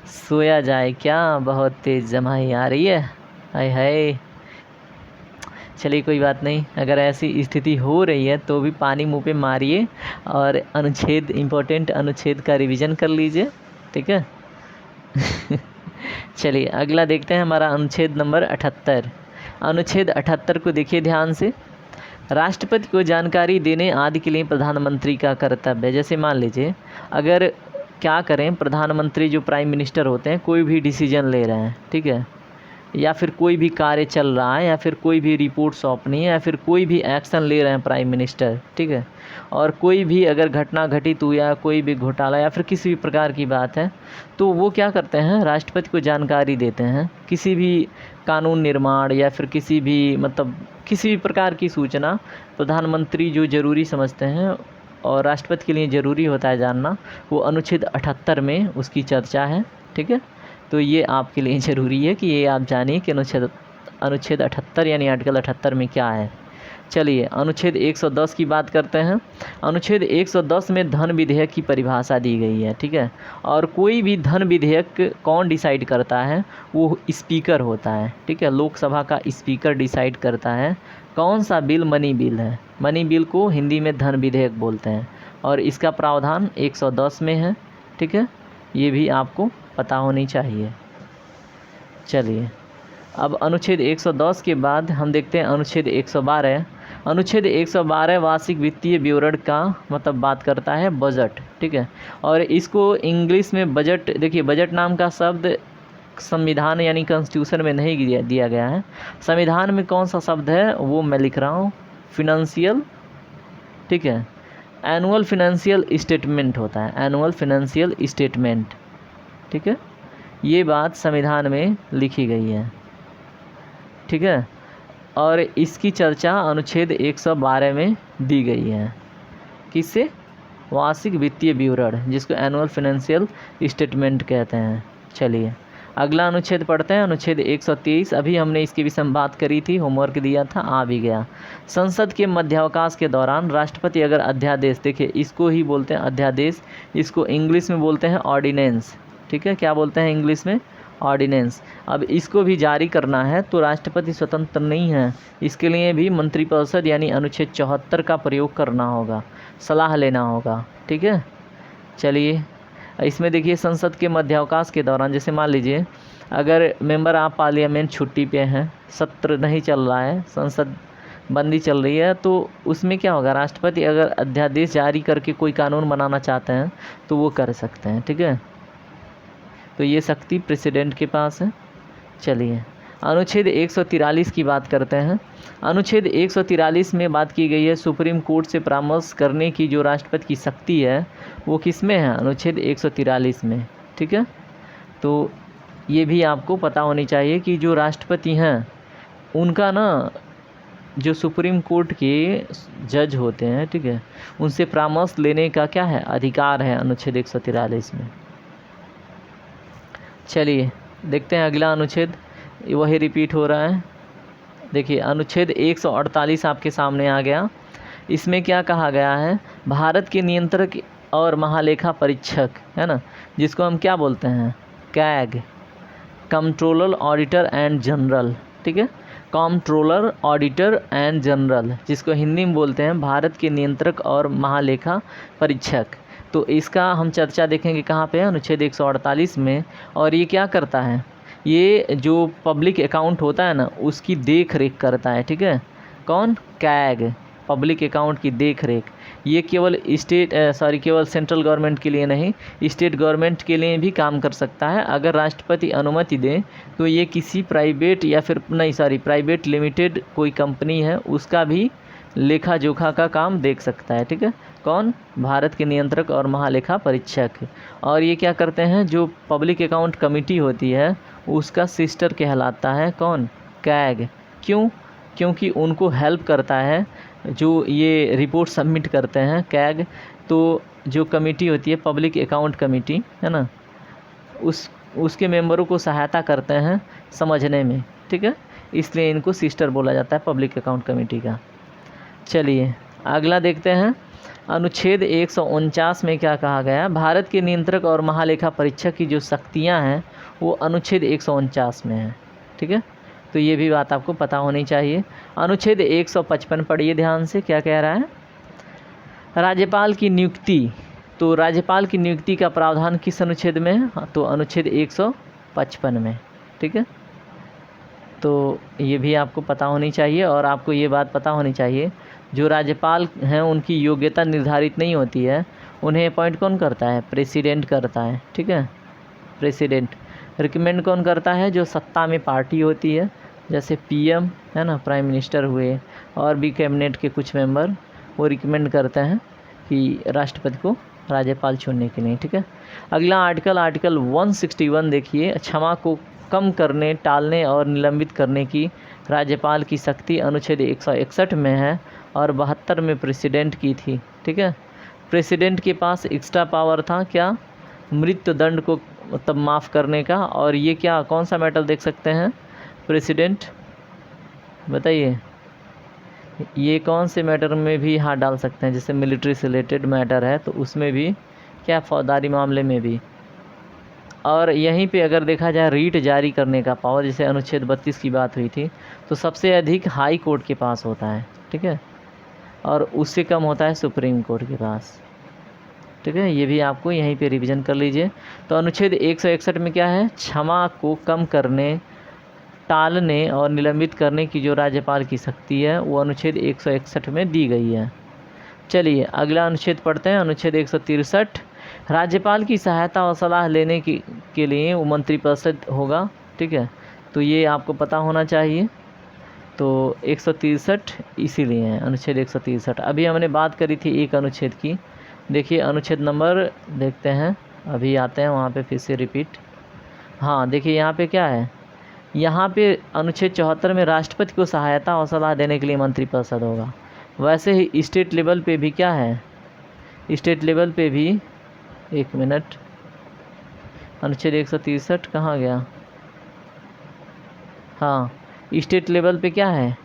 सोया जाए क्या, बहुत तेज़ जमाई आ रही है, हाय हाय। चलिए, कोई बात नहीं, अगर ऐसी स्थिति हो रही है तो भी पानी मुंह पे मारिए और अनुच्छेद, इम्पोर्टेंट अनुच्छेद का रिवीजन कर लीजिए, ठीक है। चलिए, अगला देखते हैं, हमारा अनुच्छेद नंबर 78। अनुच्छेद 78 को देखिए ध्यान से। राष्ट्रपति को जानकारी देने आदि के लिए प्रधानमंत्री का कर्तव्य है। जैसे मान लीजिए, अगर क्या करें, प्रधानमंत्री जो प्राइम मिनिस्टर होते हैं, कोई भी डिसीजन ले रहे हैं, ठीक है, या फिर कोई भी कार्य चल रहा है, या फिर कोई भी रिपोर्ट सौंपनी है, या फिर कोई भी एक्शन ले रहे हैं प्राइम मिनिस्टर, ठीक है, और कोई भी अगर घटना घटित हुई या कोई भी घोटाला या फिर किसी भी प्रकार की बात है, तो वो क्या करते हैं? राष्ट्रपति को जानकारी देते हैं। किसी भी कानून निर्माण या फिर किसी भी, मतलब किसी भी प्रकार की सूचना प्रधानमंत्री जो ज़रूरी समझते हैं और राष्ट्रपति के लिए ज़रूरी होता है जानना, वो अनुच्छेद 78 में उसकी चर्चा है, ठीक है। तो ये आपके लिए ज़रूरी है कि ये आप जानिए कि अनुच्छेद 78 यानी आर्टिकल 78 में क्या है। चलिए, अनुच्छेद 110 की बात करते हैं। अनुच्छेद 110 में धन विधेयक की परिभाषा दी गई है, ठीक है। और कोई भी धन विधेयक कौन डिसाइड करता है? वो स्पीकर होता है, ठीक है। लोकसभा का स्पीकर डिसाइड करता है कौन सा बिल मनी बिल है। मनी बिल को हिंदी में धन विधेयक बोलते हैं और इसका प्रावधान 110 में है, ठीक है। ये भी आपको पता होनी चाहिए। चलिए, अब अनुच्छेद 110 के बाद हम देखते हैं अनुच्छेद 112। अनुच्छेद 112 वार्षिक वित्तीय विवरण का मतलब बात करता है बजट, ठीक है। और इसको इंग्लिश में बजट, देखिए बजट नाम का शब्द संविधान यानी कॉन्स्टिट्यूशन में नहीं दिया गया है। संविधान में कौन सा शब्द है वो मैं लिख रहा हूँ, फिनेंशियल, ठीक है। एनुअल फिनेंशियल स्टेटमेंट होता है, एनुअल फिनेंशियल स्टेटमेंट, ठीक है। ये बात संविधान में लिखी गई है, ठीक है। और इसकी चर्चा अनुच्छेद 112 में दी गई है। किससे? वार्षिक वित्तीय विवरण, जिसको एनुअल फाइनेंशियल स्टेटमेंट कहते हैं। चलिए अगला अनुच्छेद पढ़ते हैं, अनुच्छेद 123। अभी हमने इसके विषय में बात करी थी, होमवर्क दिया था, आ भी गया। संसद के मध्यावकाश के दौरान राष्ट्रपति अगर अध्यादेश, देखिए इसको ही बोलते हैं अध्यादेश, इसको इंग्लिश में बोलते हैं ऑर्डिनेंस, ठीक है। क्या बोलते हैं इंग्लिश में? ऑर्डिनेंस। अब इसको भी जारी करना है तो राष्ट्रपति स्वतंत्र नहीं है, इसके लिए भी मंत्रिपरिषद यानी अनुच्छेद 74 का प्रयोग करना होगा, सलाह लेना होगा, ठीक है। चलिए इसमें देखिए संसद के मध्यावकाश के दौरान, जैसे मान लीजिए अगर मेंबर ऑफ पार्लियामेंट छुट्टी पे हैं, सत्र नहीं चल रहा है, संसद बंदी चल रही है, तो उसमें क्या होगा, राष्ट्रपति अगर अध्यादेश जारी करके कोई कानून बनाना चाहते हैं तो वो कर सकते हैं, ठीक है। तो ये शक्ति प्रेसिडेंट के पास है। चलिए अनुच्छेद 143 की बात करते हैं। अनुच्छेद 143 में बात की गई है सुप्रीम कोर्ट से परामर्श करने की जो राष्ट्रपति की शक्ति है वो किस में है? अनुच्छेद 143 में, ठीक है। तो ये भी आपको पता होनी चाहिए कि जो राष्ट्रपति हैं उनका ना जो सुप्रीम कोर्ट के जज होते हैं, ठीक है, उनसे परामर्श लेने का क्या है? अधिकार है अनुच्छेद 143 में। चलिए देखते हैं अगला अनुच्छेद, वही रिपीट हो रहा है। देखिए अनुच्छेद 148 आपके सामने आ गया। इसमें क्या कहा गया है? भारत के नियंत्रक और महालेखा परीक्षक, है ना, जिसको हम क्या बोलते हैं? CAG, controller auditor and general, ठीक है। कंट्रोलर ऑडिटर एंड जनरल, जिसको हिंदी में बोलते हैं भारत के नियंत्रक और महालेखा परीक्षक। तो इसका हम चर्चा देखेंगे कहाँ पे? अनुच्छेद 148 में। और ये क्या करता है? ये जो पब्लिक अकाउंट होता है ना उसकी देख रेख करता है, ठीक है। कौन? कैग, पब्लिक अकाउंट की देख रेख। ये केवल केवल सेंट्रल गवर्नमेंट के लिए नहीं, स्टेट गवर्नमेंट के लिए भी काम कर सकता है। अगर राष्ट्रपति अनुमति दे तो ये किसी प्राइवेट या फिर प्राइवेट लिमिटेड कोई कंपनी है उसका भी लेखा जोखा का काम देख सकता है, ठीक है। कौन? भारत के नियंत्रक और महालेखा परीक्षक। और ये क्या करते हैं? जो पब्लिक अकाउंट कमेटी होती है उसका सिस्टर कहलाता है कौन? कैग। क्यों? क्योंकि उनको हेल्प करता है, जो ये रिपोर्ट सबमिट करते हैं कैग, तो जो कमेटी होती है पब्लिक अकाउंट कमेटी, है ना, उसके मेंबरों को सहायता करते हैं समझने में, ठीक है। इसलिए इनको सिस्टर बोला जाता है पब्लिक अकाउंट कमेटी का। चलिए अगला देखते हैं, अनुच्छेद 149 में क्या कहा गया? भारत के नियंत्रक और महालेखा परीक्षक की जो शक्तियां हैं वो अनुच्छेद 149 में है, ठीक है। तो ये भी बात आपको पता होनी चाहिए। अनुच्छेद 155 पढ़िए ध्यान से, क्या कह रहा है? राज्यपाल की नियुक्ति। तो राज्यपाल की नियुक्ति का प्रावधान किस अनुच्छेद में है? तो अनुच्छेद 155 में, ठीक है। तो ये भी आपको पता होनी चाहिए। और आपको ये बात पता होनी चाहिए जो राज्यपाल हैं उनकी योग्यता निर्धारित नहीं होती है, उन्हें अपॉइंट कौन करता है? प्रेसिडेंट करता है, ठीक है। प्रेसिडेंट। रिकमेंड कौन करता है? जो सत्ता में पार्टी होती है, जैसे पीएम, है ना, प्राइम मिनिस्टर हुए, और भी कैबिनेट के कुछ मेंबर, वो रिकमेंड करते हैं कि राष्ट्रपति को राज्यपाल चुनने के लिए, ठीक है। अगला आर्टिकल 161 देखिए, क्षमा को कम करने, टालने और निलंबित करने की राज्यपाल की शक्ति अनुच्छेद 161 में है और 72 में प्रेसिडेंट की थी, ठीक है। प्रेसिडेंट के पास एक्स्ट्रा पावर था, क्या? मृत्यु दंड को तब माफ़ करने का। और ये क्या, कौन सा मैटर देख सकते हैं प्रेसिडेंट? बताइए, ये कौन से मैटर में भी हाथ डाल सकते हैं? जैसे मिलिट्री से रिलेटेड मैटर है तो उसमें भी, क्या फौजदारी मामले में भी। और यहीं पे अगर देखा जाए रीट जारी करने का पावर, जैसे अनुच्छेद 32 की बात हुई थी, तो सबसे अधिक हाई कोर्ट के पास होता है, ठीक है, और उससे कम होता है सुप्रीम कोर्ट के पास, ठीक है। ये भी आपको यहीं पे रिवीजन कर लीजिए। तो अनुच्छेद 161 में क्या है? क्षमा को कम करने, टालने और निलंबित करने की जो राज्यपाल की शक्ति है वो अनुच्छेद 161 में दी गई है। चलिए अगला अनुच्छेद पढ़ते हैं, अनुच्छेद 163। राज्यपाल की सहायता और सलाह लेने के लिए वो मंत्रिपरिषद होगा, ठीक है, तो ये आपको पता होना चाहिए। तो 163 इसीलिए है अनुच्छेद 163। अभी हमने बात करी थी एक अनुच्छेद की, देखिए अनुच्छेद नंबर देखते हैं, अभी आते हैं वहाँ पे फिर से रिपीट। हाँ देखिए यहाँ पे क्या है, यहाँ पे अनुच्छेद 74 में राष्ट्रपति को सहायता और सलाह देने के लिए मंत्रिपरिषद होगा। वैसे ही स्टेट लेवल पे भी क्या है, स्टेट लेवल पे भी, एक मिनट, अनुच्छेद 163 कहाँ गया, हाँ स्टेट लेवल पे क्या है,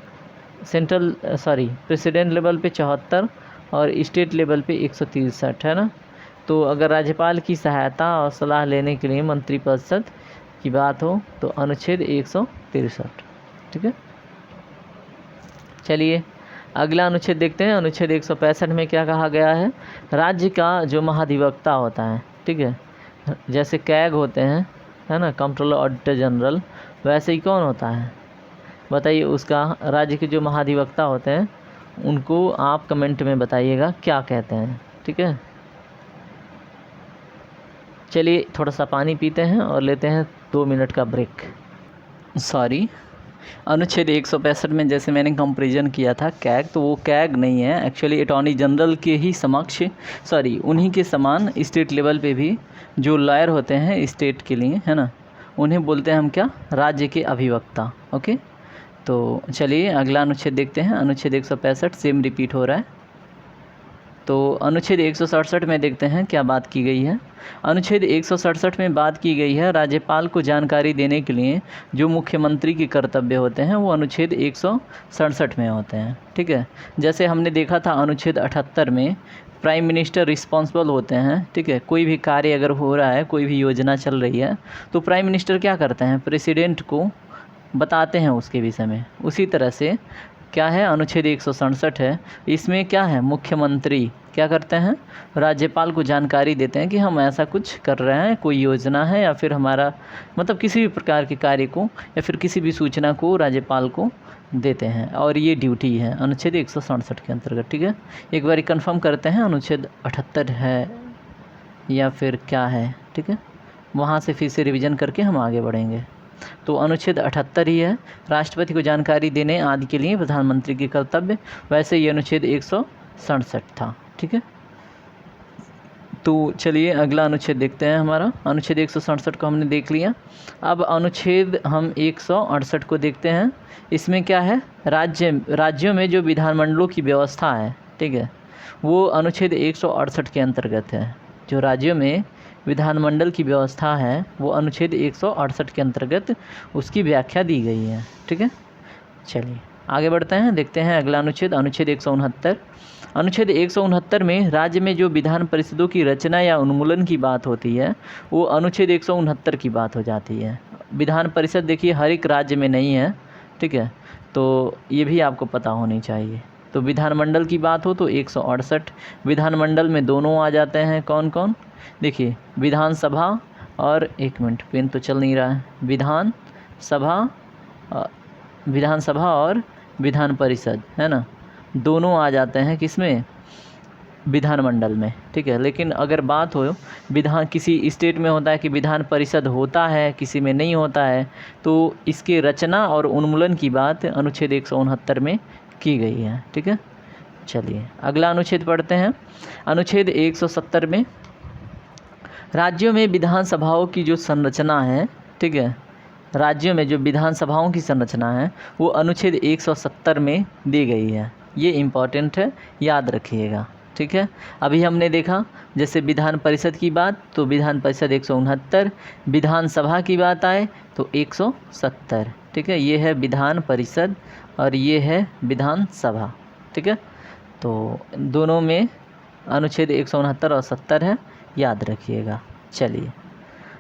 प्रेसिडेंट लेवल पे 74 और स्टेट लेवल पे 163 है ना। तो अगर राज्यपाल की सहायता और सलाह लेने के लिए मंत्रिपरिषद की बात हो तो अनुच्छेद 163, ठीक है। चलिए अगला अनुच्छेद देखते हैं, अनुच्छेद 165 में क्या कहा गया है, राज्य का जो महाधिवक्ता होता है, ठीक है, जैसे कैग होते हैं है ना, कंट्रोलर ऑडिटर जनरल, वैसे ही कौन होता है बताइए, उसका राज्य के जो महाधिवक्ता होते हैं उनको आप कमेंट में बताइएगा क्या कहते हैं, ठीक है। चलिए थोड़ा सा पानी पीते हैं और लेते हैं 2 मिनट का ब्रेक। अनुच्छेद 165 में जैसे मैंने कंपैरिजन किया था कैग, तो वो कैग नहीं है एक्चुअली, अटॉर्नी जनरल के ही समक्ष, उन्हीं के समान स्टेट लेवल पे भी जो लॉयर होते हैं स्टेट के लिए, है ना, उन्हें बोलते हैं हम क्या, राज्य के अभिवक्ता। ओके, तो चलिए अगला अनुच्छेद देखते हैं, अनुच्छेद 165 सेम रिपीट हो रहा है। तो अनुच्छेद 167 में देखते हैं क्या बात की गई है। अनुच्छेद 167 में बात की गई है राज्यपाल को जानकारी देने के लिए जो मुख्यमंत्री के कर्तव्य होते हैं वो अनुच्छेद 167 में होते हैं, ठीक है। जैसे हमने देखा था अनुच्छेद 78 में प्राइम मिनिस्टर रिस्पॉन्सिबल होते हैं, ठीक है, कोई भी कार्य अगर हो रहा है, कोई भी योजना चल रही है तो प्राइम मिनिस्टर क्या करते हैं, प्रेसिडेंट को बताते हैं उसके विषय में। उसी तरह से क्या है, अनुच्छेद 167 है, इसमें क्या है, मुख्यमंत्री क्या करते हैं, राज्यपाल को जानकारी देते हैं कि हम ऐसा कुछ कर रहे हैं, कोई योजना है या फिर हमारा मतलब किसी भी प्रकार के कार्य को या फिर किसी भी सूचना को राज्यपाल को देते हैं, और ये ड्यूटी है अनुच्छेद 167 के अंतर्गत, ठीक है। एक बार कंफर्म करते हैं अनुच्छेद 78 है या फिर क्या है, ठीक है, वहाँ से फिर से रिवीजन करके हम आगे बढ़ेंगे। तो अनुच्छेद 78 ही है, राष्ट्रपति को जानकारी देने आदि के लिए प्रधानमंत्री के कर्तव्य, वैसे ये अनुच्छेद 167 था, ठीक है। तो चलिए अगला अनुच्छेद देखते हैं हमारा, अनुच्छेद 167 को हमने देख लिया। अब अनुच्छेद हम 168 को देखते हैं। इसमें क्या है, राज्यों में जो विधानमंडलों की व्यवस्था है, ठीक है, वो अनुच्छेद 168 के अंतर्गत है। जो राज्यों में विधानमंडल की व्यवस्था है वो अनुच्छेद 168 के अंतर्गत उसकी व्याख्या दी गई है, ठीक है। चलिए आगे बढ़ते हैं, देखते हैं अगला अनुच्छेद, अनुच्छेद 169। अनुच्छेद 169 में राज्य में जो विधान परिषदों की रचना या उन्मूलन की बात होती है वो अनुच्छेद 169 की बात हो जाती है। विधान परिषद देखिए हर एक राज्य में नहीं है, ठीक है, तो ये भी आपको पता होनी चाहिए। तो विधानमंडल की बात हो तो 168, विधानमंडल में दोनों आ जाते हैं, कौन कौन, देखिए विधानसभा और, एक मिनट पेन तो चल नहीं रहा है, विधानसभा और विधान परिषद, है ना, दोनों आ जाते हैं किसमें, विधानमंडल में, ठीक है। लेकिन अगर बात हो किसी स्टेट में होता है कि विधान परिषद होता है, किसी में नहीं होता है, तो इसके रचना और उन्मूलन की बात अनुच्छेद 169 में की गई है, ठीक है। चलिए अगला अनुच्छेद पढ़ते हैं, अनुच्छेद 170 में राज्यों में विधानसभाओं की जो संरचना है, ठीक है, राज्यों में जो विधानसभाओं की संरचना है वो अनुच्छेद 170 में दी गई है। ये इम्पॉर्टेंट है, याद रखिएगा, ठीक है। अभी हमने देखा जैसे विधान परिषद की बात तो विधान परिषद 169, विधानसभा की बात आए तो 170, ठीक है। ये है विधान परिषद और ये है विधानसभा, ठीक है। तो दोनों में अनुच्छेद 169 और 70 है, याद रखिएगा। चलिए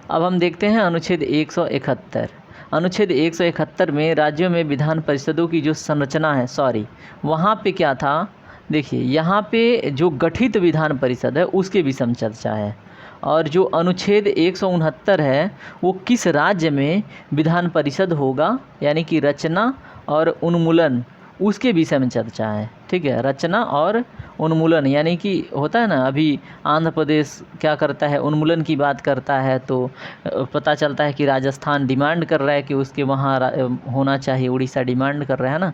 अब हम देखते हैं अनुच्छेद 171। अनुच्छेद 171 में राज्यों में विधान परिषदों की जो संरचना है, वहाँ पे क्या था, देखिए यहाँ पे जो गठित विधान परिषद है उसके विषय में चर्चा है, और जो अनुच्छेद 169 है वो किस राज्य में विधान परिषद होगा, यानी कि रचना और उन्मूलन, उसके विषय में चर्चा है। ठीक है, रचना और उन्मूलन, यानी कि होता है ना, अभी आंध्र प्रदेश क्या करता है, उन्मूलन की बात करता है, तो पता चलता है कि राजस्थान डिमांड कर रहा है कि उसके वहाँ होना चाहिए, उड़ीसा डिमांड कर रहा है ना।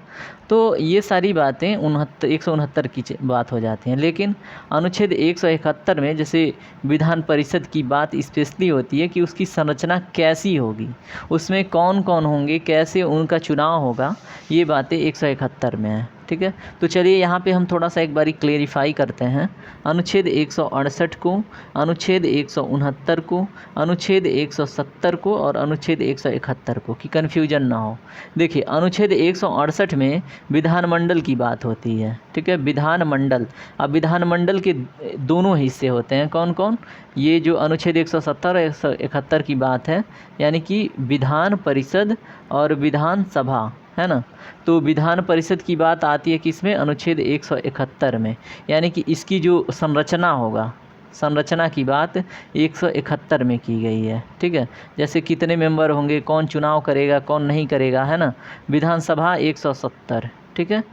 तो ये सारी बातें 169 की बात हो जाती हैं। लेकिन अनुच्छेद 171 में जैसे विधान परिषद की बात स्पेशली होती है कि उसकी संरचना कैसी होगी, उसमें कौन कौन होंगे, कैसे उनका चुनाव होगा, ये बातें 171 में है। ठीक है, तो चलिए यहाँ पे हम थोड़ा सा एक बारी क्लेरिफाई करते हैं। अनुच्छेद 168 को, अनुच्छेद 169 को, अनुच्छेद 170 को और अनुच्छेद 171 को, कि कन्फ्यूजन ना हो। देखिए, अनुच्छेद 168 में विधानमंडल की बात होती है। ठीक है, विधानमंडल। अब विधानमंडल के दोनों हिस्से होते हैं, कौन कौन? ये जो अनुच्छेद 170 और 171 की बात है, यानी कि विधान परिषद और विधानसभा, है ना। तो विधान परिषद की बात आती है किसमें? अनुच्छेद 171 में, यानी कि इसकी जो संरचना होगा, संरचना की बात 171 में की गई है। ठीक है, जैसे कितने मेंबर होंगे, कौन चुनाव करेगा, कौन नहीं करेगा, है ना। विधानसभा 170। ठीक है,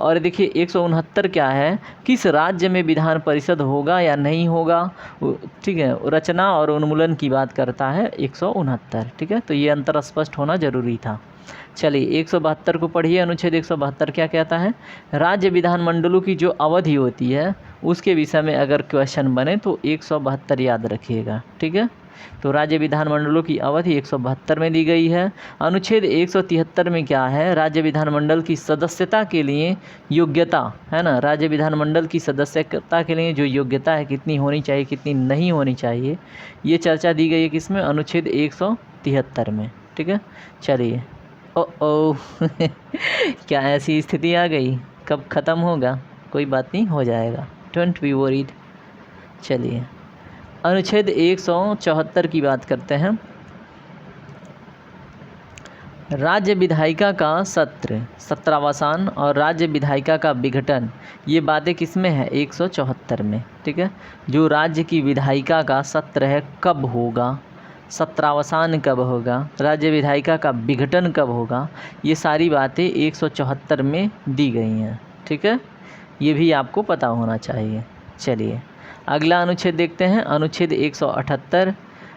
और देखिए 169 क्या है, किस राज्य में विधान परिषद होगा या नहीं होगा। ठीक है, रचना और उन्मूलन की बात करता है 169। ठीक है, तो ये अंतर स्पष्ट होना जरूरी था। चलिए 172 को पढ़िए। अनुच्छेद 172 क्या कहता है? राज्य विधानमंडलों की जो अवधि होती है उसके विषय में अगर क्वेश्चन बने तो 172 याद रखिएगा। ठीक है, तो राज्य विधानमंडलों की अवधि 172 में दी गई है। अनुच्छेद 173 में क्या है? राज्य विधानमंडल की सदस्यता के लिए योग्यता, है ना। राज्य विधानमंडल की सदस्यता के लिए जो योग्यता है, कितनी होनी चाहिए, कितनी नहीं होनी चाहिए, ये चर्चा दी गई है किसमें? अनुच्छेद 173 में। ठीक है, चलिए। ओ क्या ऐसी स्थिति आ गई? कब ख़त्म होगा? कोई बात नहीं, हो जाएगा, डोंट बी वरीड। चलिए अनुच्छेद 174 की बात करते हैं। राज्य विधायिका का सत्र, सत्रावसान और राज्य विधायिका का विघटन, ये बातें किसमें है? 174 में। ठीक है, जो राज्य की विधायिका का सत्र है कब होगा, सत्रावसान कब होगा, राज्य विधायिका का विघटन कब होगा, ये सारी बातें 174 में दी गई हैं। ठीक है, ये भी आपको पता होना चाहिए। चलिए अगला अनुच्छेद देखते हैं, अनुच्छेद 178।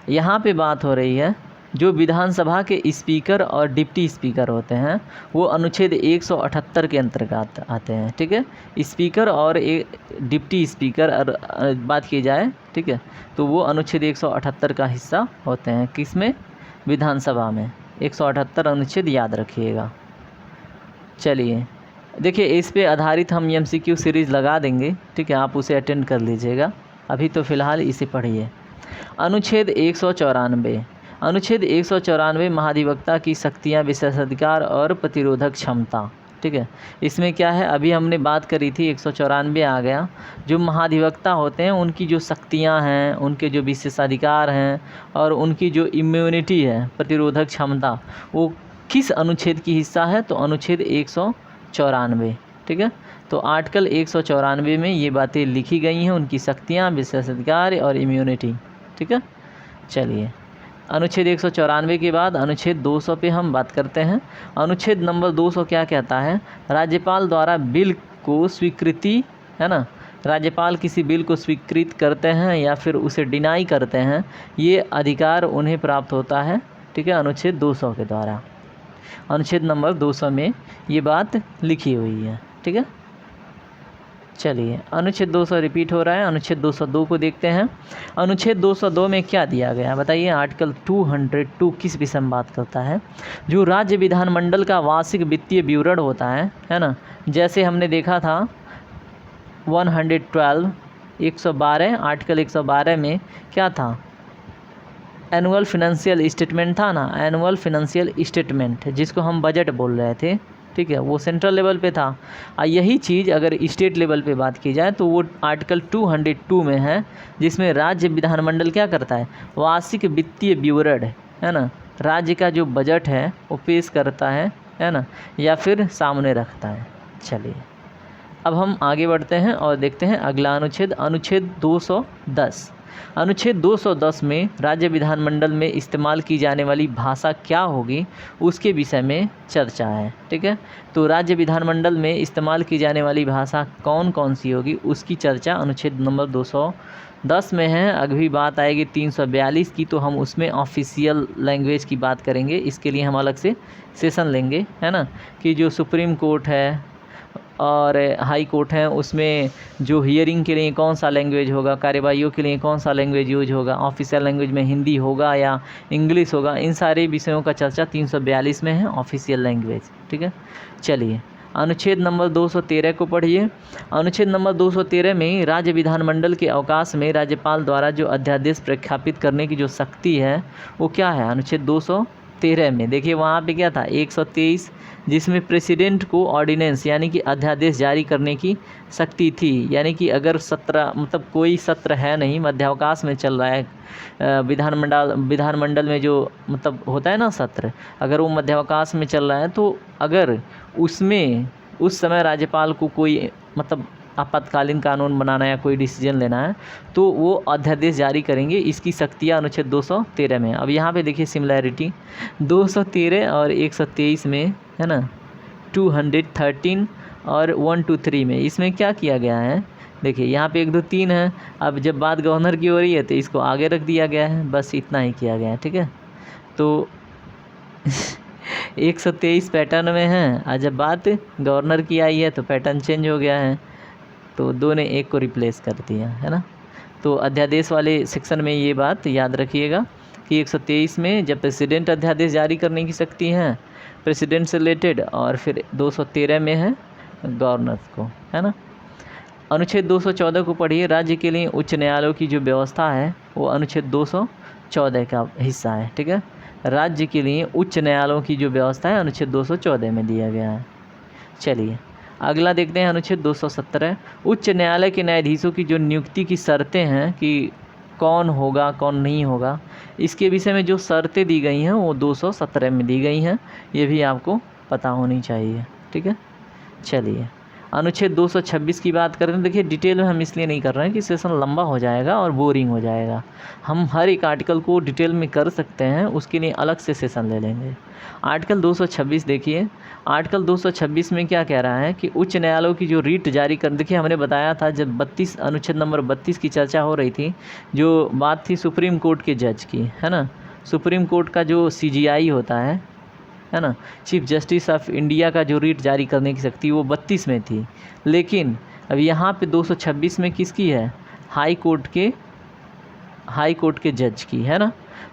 यहाँ पे बात हो रही है जो विधानसभा के स्पीकर और डिप्टी स्पीकर होते हैं वो अनुच्छेद 178 के अंतर्गत आते हैं। ठीक है, स्पीकर और डिप्टी स्पीकर बात की जाए, ठीक है, तो वो अनुच्छेद 178 का हिस्सा होते हैं। किसमें? विधानसभा में। 178 अनुच्छेद याद रखिएगा। चलिए देखिए, इस पे आधारित हम MCQ सीरीज़ लगा देंगे। ठीक है, आप उसे अटेंड कर लीजिएगा। अभी तो फ़िलहाल इसे पढ़िए। अनुच्छेद 194। अनुच्छेद 194 महाधिवक्ता की शक्तियाँ, विशेषाधिकार और प्रतिरोधक क्षमता। ठीक है, इसमें क्या है, अभी हमने बात करी थी, 194 आ गया। जो महाधिवक्ता होते हैं उनकी जो शक्तियाँ हैं, उनके जो विशेषाधिकार हैं और उनकी जो इम्यूनिटी है, प्रतिरोधक क्षमता, वो किस अनुच्छेद की हिस्सा है? तो अनुच्छेद 194। ठीक है, तो आर्टिकल 194 में ये बातें लिखी गई हैं, उनकी शक्तियाँ, विशेषाधिकार और इम्यूनिटी। ठीक है, चलिए अनुच्छेद 194 के बाद अनुच्छेद 200 पे हम बात करते हैं। अनुच्छेद नंबर 200 क्या कहता है? राज्यपाल द्वारा बिल को स्वीकृति, है ना, राज्यपाल किसी बिल को स्वीकृत करते हैं या फिर उसे डिनाई करते हैं, ये अधिकार उन्हें प्राप्त होता है। ठीक है, अनुच्छेद 200 के द्वारा। अनुच्छेद नंबर 200 में ये बात लिखी हुई है। ठीक है, चलिए अनुच्छेद 200 रिपीट हो रहा है। अनुच्छेद 202 को देखते हैं। अनुच्छेद 202 में क्या दिया गया बताइए? आर्टिकल 202 किस विषय में बात करता है? जो राज्य विधानमंडल का वार्षिक वित्तीय विवरण होता है ना, जैसे हमने देखा था 112 112 आर्टिकल 112 में क्या था? एनुअल फिनंशियल स्टेटमेंट था ना, एनुअल फिनंशियल स्टेटमेंट, जिसको हम बजट बोल रहे थे। ठीक है, वो सेंट्रल लेवल पे था। यही चीज़ अगर स्टेट लेवल पे बात की जाए तो वो आर्टिकल 202 में है, जिसमें राज्य विधानमंडल क्या करता है? वार्षिक वित्तीय विवरण, है ना, राज्य का जो बजट है वो पेश करता है ना, या फिर सामने रखता है। चलिए अब हम आगे बढ़ते हैं और देखते हैं अगला अनुच्छेद, अनुच्छेद 210। अनुच्छेद 210 में राज्य विधानमंडल में इस्तेमाल की जाने वाली भाषा क्या होगी, उसके विषय में चर्चा है। ठीक है, तो राज्य विधानमंडल में इस्तेमाल की जाने वाली भाषा कौन कौन सी होगी, उसकी चर्चा अनुच्छेद नंबर 210 में है। अभी बात आएगी 342 की, तो हम उसमें ऑफिशियल लैंग्वेज की बात करेंगे। इसके लिए हम अलग से सेशन लेंगे, है ना, कि जो सुप्रीम कोर्ट है और हाई कोर्ट है, उसमें जो हियरिंग के लिए कौन सा लैंग्वेज होगा, कार्यवाहियों के लिए कौन सा लैंग्वेज यूज होगा, ऑफिशियल लैंग्वेज में हिंदी होगा या इंग्लिश होगा, इन सारे विषयों का चर्चा 342 में है, ऑफिशियल लैंग्वेज। ठीक है, चलिए अनुच्छेद नंबर 213 को पढ़िए। अनुच्छेद नंबर 213 में राज्य विधानमंडल के अवकाश में राज्यपाल द्वारा जो अध्यादेश प्रख्यापित करने की जो शक्ति है वो क्या है। अनुच्छेद 213 में देखिए वहाँ पे क्या था, 123, जिसमें प्रेसिडेंट को ऑर्डिनेंस यानी कि अध्यादेश जारी करने की शक्ति थी। यानी कि अगर सत्र मतलब कोई सत्र है नहीं, मध्यावकाश में चल रहा है विधानमंडल में जो मतलब होता है ना सत्र, अगर वो मध्यावकाश में चल रहा है तो अगर उसमें उस समय राज्यपाल को कोई मतलब आपातकालीन कानून बनाना या कोई डिसीजन लेना है तो वो अध्यादेश जारी करेंगे। इसकी शक्तियाँ अनुच्छेद 213 में। अब यहाँ पे देखिए सिमिलैरिटी 213 और 123 में है ना, 213 और 123 में इसमें क्या किया गया है, देखिए यहाँ पे 1 2 3 है। अब जब बात गवर्नर की हो रही है तो इसको आगे रख दिया गया है, बस इतना ही किया गया है। ठीक है, तो 123 पैटर्न में है और जब बात गवर्नर की आई है तो पैटर्न चेंज हो गया है, तो 2 ने 1 को रिप्लेस कर दिया है ना। तो अध्यादेश वाले सेक्शन में ये बात याद रखिएगा कि 123 में जब प्रेसिडेंट अध्यादेश जारी करने की शक्ति है प्रेसिडेंट से रिलेटेड, और फिर 213 में है गवर्नर को, है ना। अनुच्छेद 214 को पढ़िए। राज्य के लिए उच्च न्यायालयों की जो व्यवस्था है वो अनुच्छेद 214 का हिस्सा है। ठीक है, राज्य के लिए उच्च न्यायालयों की जो व्यवस्था है अनुच्छेद 214 में दिया गया है। चलिए अगला देखते हैं अनुच्छेद 217। उच्च न्यायालय के न्यायाधीशों की जो नियुक्ति की शर्तें हैं कि कौन होगा कौन नहीं होगा, इसके विषय में जो शर्तें दी गई हैं वो 217 में दी गई हैं, ये भी आपको पता होनी चाहिए। ठीक है, चलिए अनुच्छेद 226 की बात करें तो देखिए डिटेल में हम इसलिए नहीं कर रहे हैं कि सेशन लंबा हो जाएगा और बोरिंग हो जाएगा। हम हर एक आर्टिकल को डिटेल में कर सकते हैं, उसके लिए अलग से सेशन ले लेंगे। आर्टिकल 226 देखिए, आर्टिकल 226 में क्या कह रहा है कि उच्च न्यायालयों की जो रीट जारी कर, देखिए हमने बताया था जब 32 अनुच्छेद नंबर 32 की चर्चा हो रही थी, जो बात थी सुप्रीम कोर्ट के जज की, है ना। सुप्रीम कोर्ट का जो CGI होता है ना, चीफ जस्टिस ऑफ इंडिया का जो रीट जारी करने की शक्ति वो 32 में थी, लेकिन अब यहाँ पे 226 में किसकी है, हाई कोर्ट के जज की, है ना।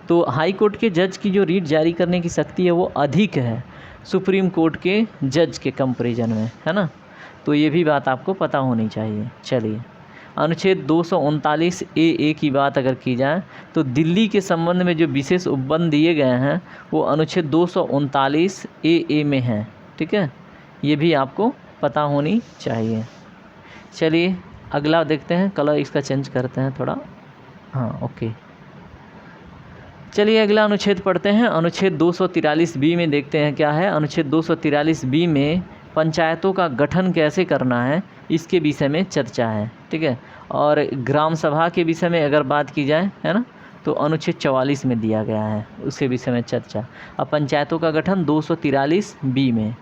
तो हाई कोर्ट के जज की जो रीट जारी करने की शक्ति है वो अधिक है सुप्रीम कोर्ट के जज के कंपैरिजन में, है ना। तो ये भी बात आपको पता होनी चाहिए। चलिए अनुच्छेद 239 AA की बात अगर की जाए तो दिल्ली के संबंध में जो विशेष उपबंध दिए गए हैं वो अनुच्छेद 239 AA में हैं। ठीक है, ये भी आपको पता होनी चाहिए। चलिए अगला देखते हैं, कलर इसका चेंज करते हैं थोड़ा, हाँ ओके। चलिए अगला अनुच्छेद पढ़ते हैं। अनुच्छेद 243B में देखते हैं क्या है। अनुच्छेद 243B में पंचायतों का गठन कैसे करना है इसके विषय में चर्चा है। ठीक है, और ग्राम सभा के विषय में अगर बात की जाए, है ना, तो अनुच्छेद 44 में दिया गया है, उसके विषय में चर्चा। अब पंचायतों का गठन 243B में,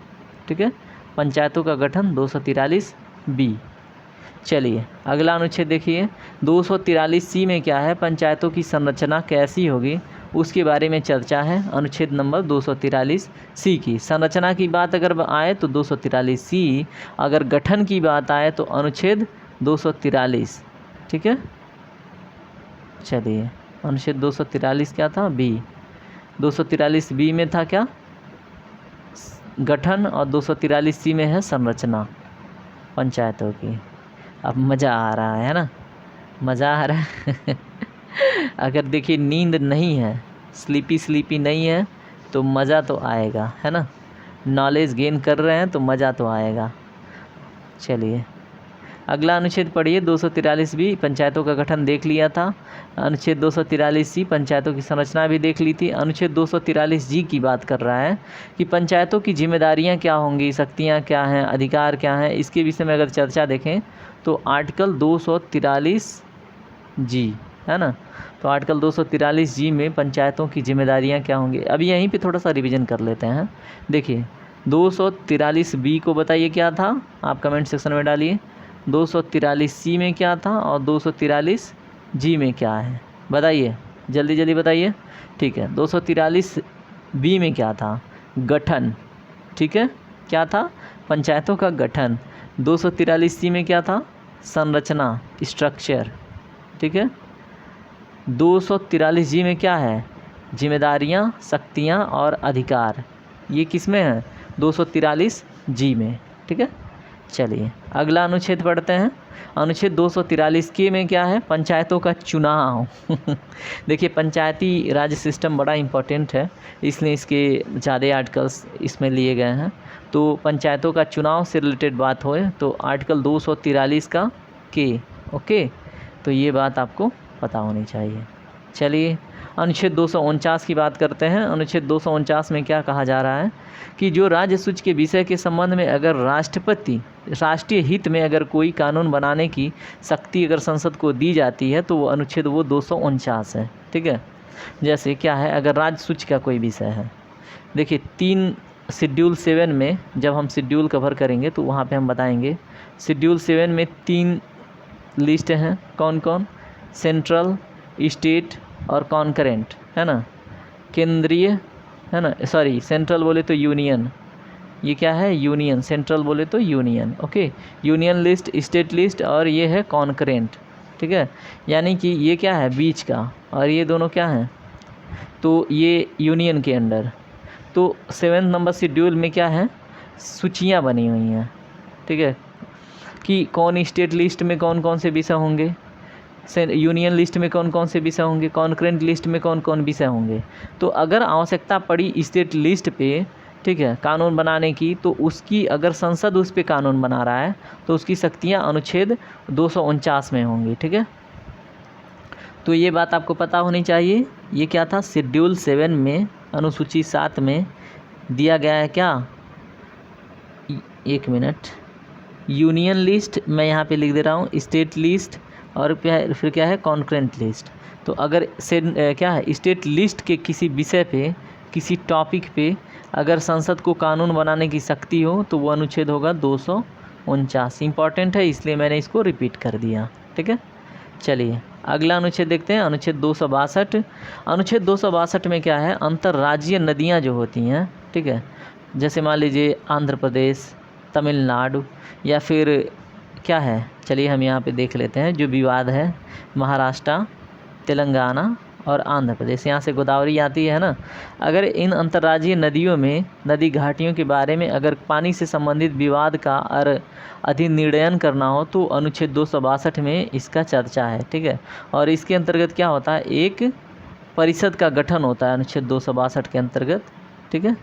ठीक है, पंचायतों का गठन 243B। चलिए अगला अनुच्छेद देखिए, 243C में क्या है, पंचायतों की संरचना कैसी होगी उसके बारे में चर्चा है। अनुच्छेद नंबर 243C की संरचना की बात अगर आए तो 243C, अगर गठन की बात आए तो अनुच्छेद 243। ठीक है, चलिए अनुच्छेद 243 क्या था, B। 243B में था क्या, गठन, और 243C में है संरचना पंचायतों की। अब मज़ा आ रहा है ना, मज़ा आ रहा है अगर देखिए नींद नहीं है, स्लीपी नहीं है तो मज़ा तो आएगा, है ना। नॉलेज गेन कर रहे हैं तो मज़ा तो आएगा। चलिए अगला अनुच्छेद पढ़िए, 243B पंचायतों का गठन देख लिया था। अनुच्छेद 243C पंचायतों की संरचना भी देख ली थी। अनुच्छेद 243G की बात कर रहा है कि पंचायतों की जिम्मेदारियां क्या होंगी, शक्तियां क्या हैं, अधिकार क्या हैं, इसके विषय में अगर चर्चा देखें तो आर्टिकल 243G, है ना। तो आर्टिकल 243 जी में पंचायतों की जिम्मेदारियां क्या होंगी, अभी यहीं पे थोड़ा सा रिवीजन कर लेते हैं। देखिए 243 बी को बताइए क्या था, आप कमेंट सेक्शन में डालिए। 243 सी में क्या था और 243 जी में क्या है, बताइए जल्दी जल्दी बताइए। ठीक है, 243 बी में क्या था, गठन, ठीक है, क्या था, पंचायतों का गठन। 243 सी में क्या था, संरचना, स्ट्रक्चर, ठीक है। 243 जी में क्या है, जिम्मेदारियां, शक्तियां और अधिकार, ये किस में है, 243 जी में, ठीक है। चलिए अगला अनुच्छेद पढ़ते हैं। अनुच्छेद 243 के में क्या है, पंचायतों का चुनाव। देखिए पंचायती राज सिस्टम बड़ा इम्पोर्टेंट है, इसलिए इसके ज़्यादा आर्टिकल्स इसमें लिए गए हैं। तो पंचायतों का चुनाव से रिलेटेड बात होए तो आर्टिकल 243 का के, ओके, तो ये बात आपको पता होनी चाहिए। चलिए अनुच्छेद 249 की बात करते हैं। अनुच्छेद 249 में क्या कहा जा रहा है कि जो राज्य सूची के विषय के संबंध में अगर राष्ट्रपति राष्ट्रीय हित में अगर कोई कानून बनाने की शक्ति अगर संसद को दी जाती है तो वो अनुच्छेद वो 249 है, ठीक है। जैसे क्या है, अगर राज्य सूची का कोई विषय है, देखिए 3 शेड्यूल 7 में जब हम शेड्यूल कवर करेंगे तो वहाँ पे हम बताएंगे। शेड्यूल 7 में 3 लिस्ट हैं, कौन कौन, सेंट्रल, स्टेट और कॉन्करेंट, है ना, केंद्रीय, है ना, सॉरी सेंट्रल बोले तो यूनियन, ये क्या है यूनियन, सेंट्रल बोले तो union, okay, union list, state list और ये है कॉन्करेंट, ठीक है। यानी कि ये क्या है बीच का और ये दोनों क्या हैं, तो ये यूनियन के अंडर। तो 7 नंबर शेड्यूल में क्या है, सूचियाँ बनी हुई हैं, ठीक है, कि कौन स्टेट लिस्ट में कौन कौन से विषय होंगे, यूनियन लिस्ट में कौन कौन से विषय होंगे, कॉन्करेंट लिस्ट में कौन कौन विषय होंगे। तो अगर आवश्यकता पड़ी स्टेट लिस्ट पे, ठीक है, कानून बनाने की, तो उसकी अगर संसद उस पे कानून बना रहा है तो उसकी शक्तियाँ अनुच्छेद 249 में होंगी, ठीक है। तो ये बात आपको पता होनी चाहिए। ये क्या था, शेड्यूल 7 में अनुसूची 7 में दिया गया है क्या, एक मिनट, यूनियन लिस्ट मैं यहाँ पे लिख दे रहा हूँ, स्टेट लिस्ट और फिर क्या है कॉन्करेंट लिस्ट। तो अगर से क्या है स्टेट लिस्ट के किसी विषय पे, किसी टॉपिक पे अगर संसद को कानून बनाने की शक्ति हो तो वो अनुच्छेद होगा 249। इम्पॉर्टेंट है इसलिए मैंने इसको रिपीट कर दिया, ठीक है। चलिए अगला अनुच्छेद देखते हैं, अनुच्छेद 262। अनुच्छेद 262 में क्या है, अंतर्राज्यीय नदियाँ जो होती हैं, ठीक है, जैसे मान लीजिए आंध्र प्रदेश, तमिलनाडु या फिर क्या है, चलिए हम यहाँ पे देख लेते हैं जो विवाद है, महाराष्ट्र, तेलंगाना और आंध्र प्रदेश, यहाँ से गोदावरी आती है ना। अगर इन अंतर्राज्यीय नदियों में, नदी घाटियों के बारे में अगर पानी से संबंधित विवाद का अधिनिर्णय करना हो तो अनुच्छेद 262 में इसका चर्चा है, ठीक है। और इसके अंतर्गत क्या होता है, एक परिषद का गठन होता है अनुच्छेद 262 के अंतर्गत, ठीक है।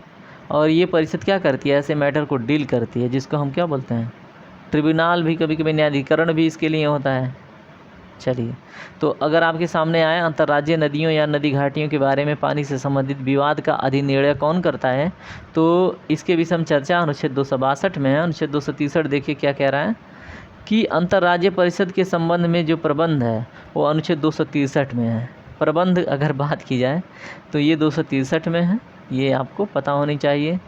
और ये परिषद क्या करती है, ऐसे मैटर को डील करती है, जिसको हम क्या बोलते हैं, ट्रिब्यूनल भी, कभी कभी न्यायाधिकरण भी इसके लिए होता है। चलिए, तो अगर आपके सामने आए अंतर्राज्यीय नदियों या नदी घाटियों के बारे में पानी से संबंधित विवाद का अधिनिर्णय कौन करता है, तो इसके विषय चर्चा अनुच्छेद 262 में है। अनुच्छेद 263 देखिए क्या कह रहा है कि अंतर्राज्यीय परिषद के संबंध में जो प्रबंध है वो अनुच्छेद 263 में है। प्रबंध अगर बात की जाए तो ये 263 में है, ये आपको पता होनी चाहिए।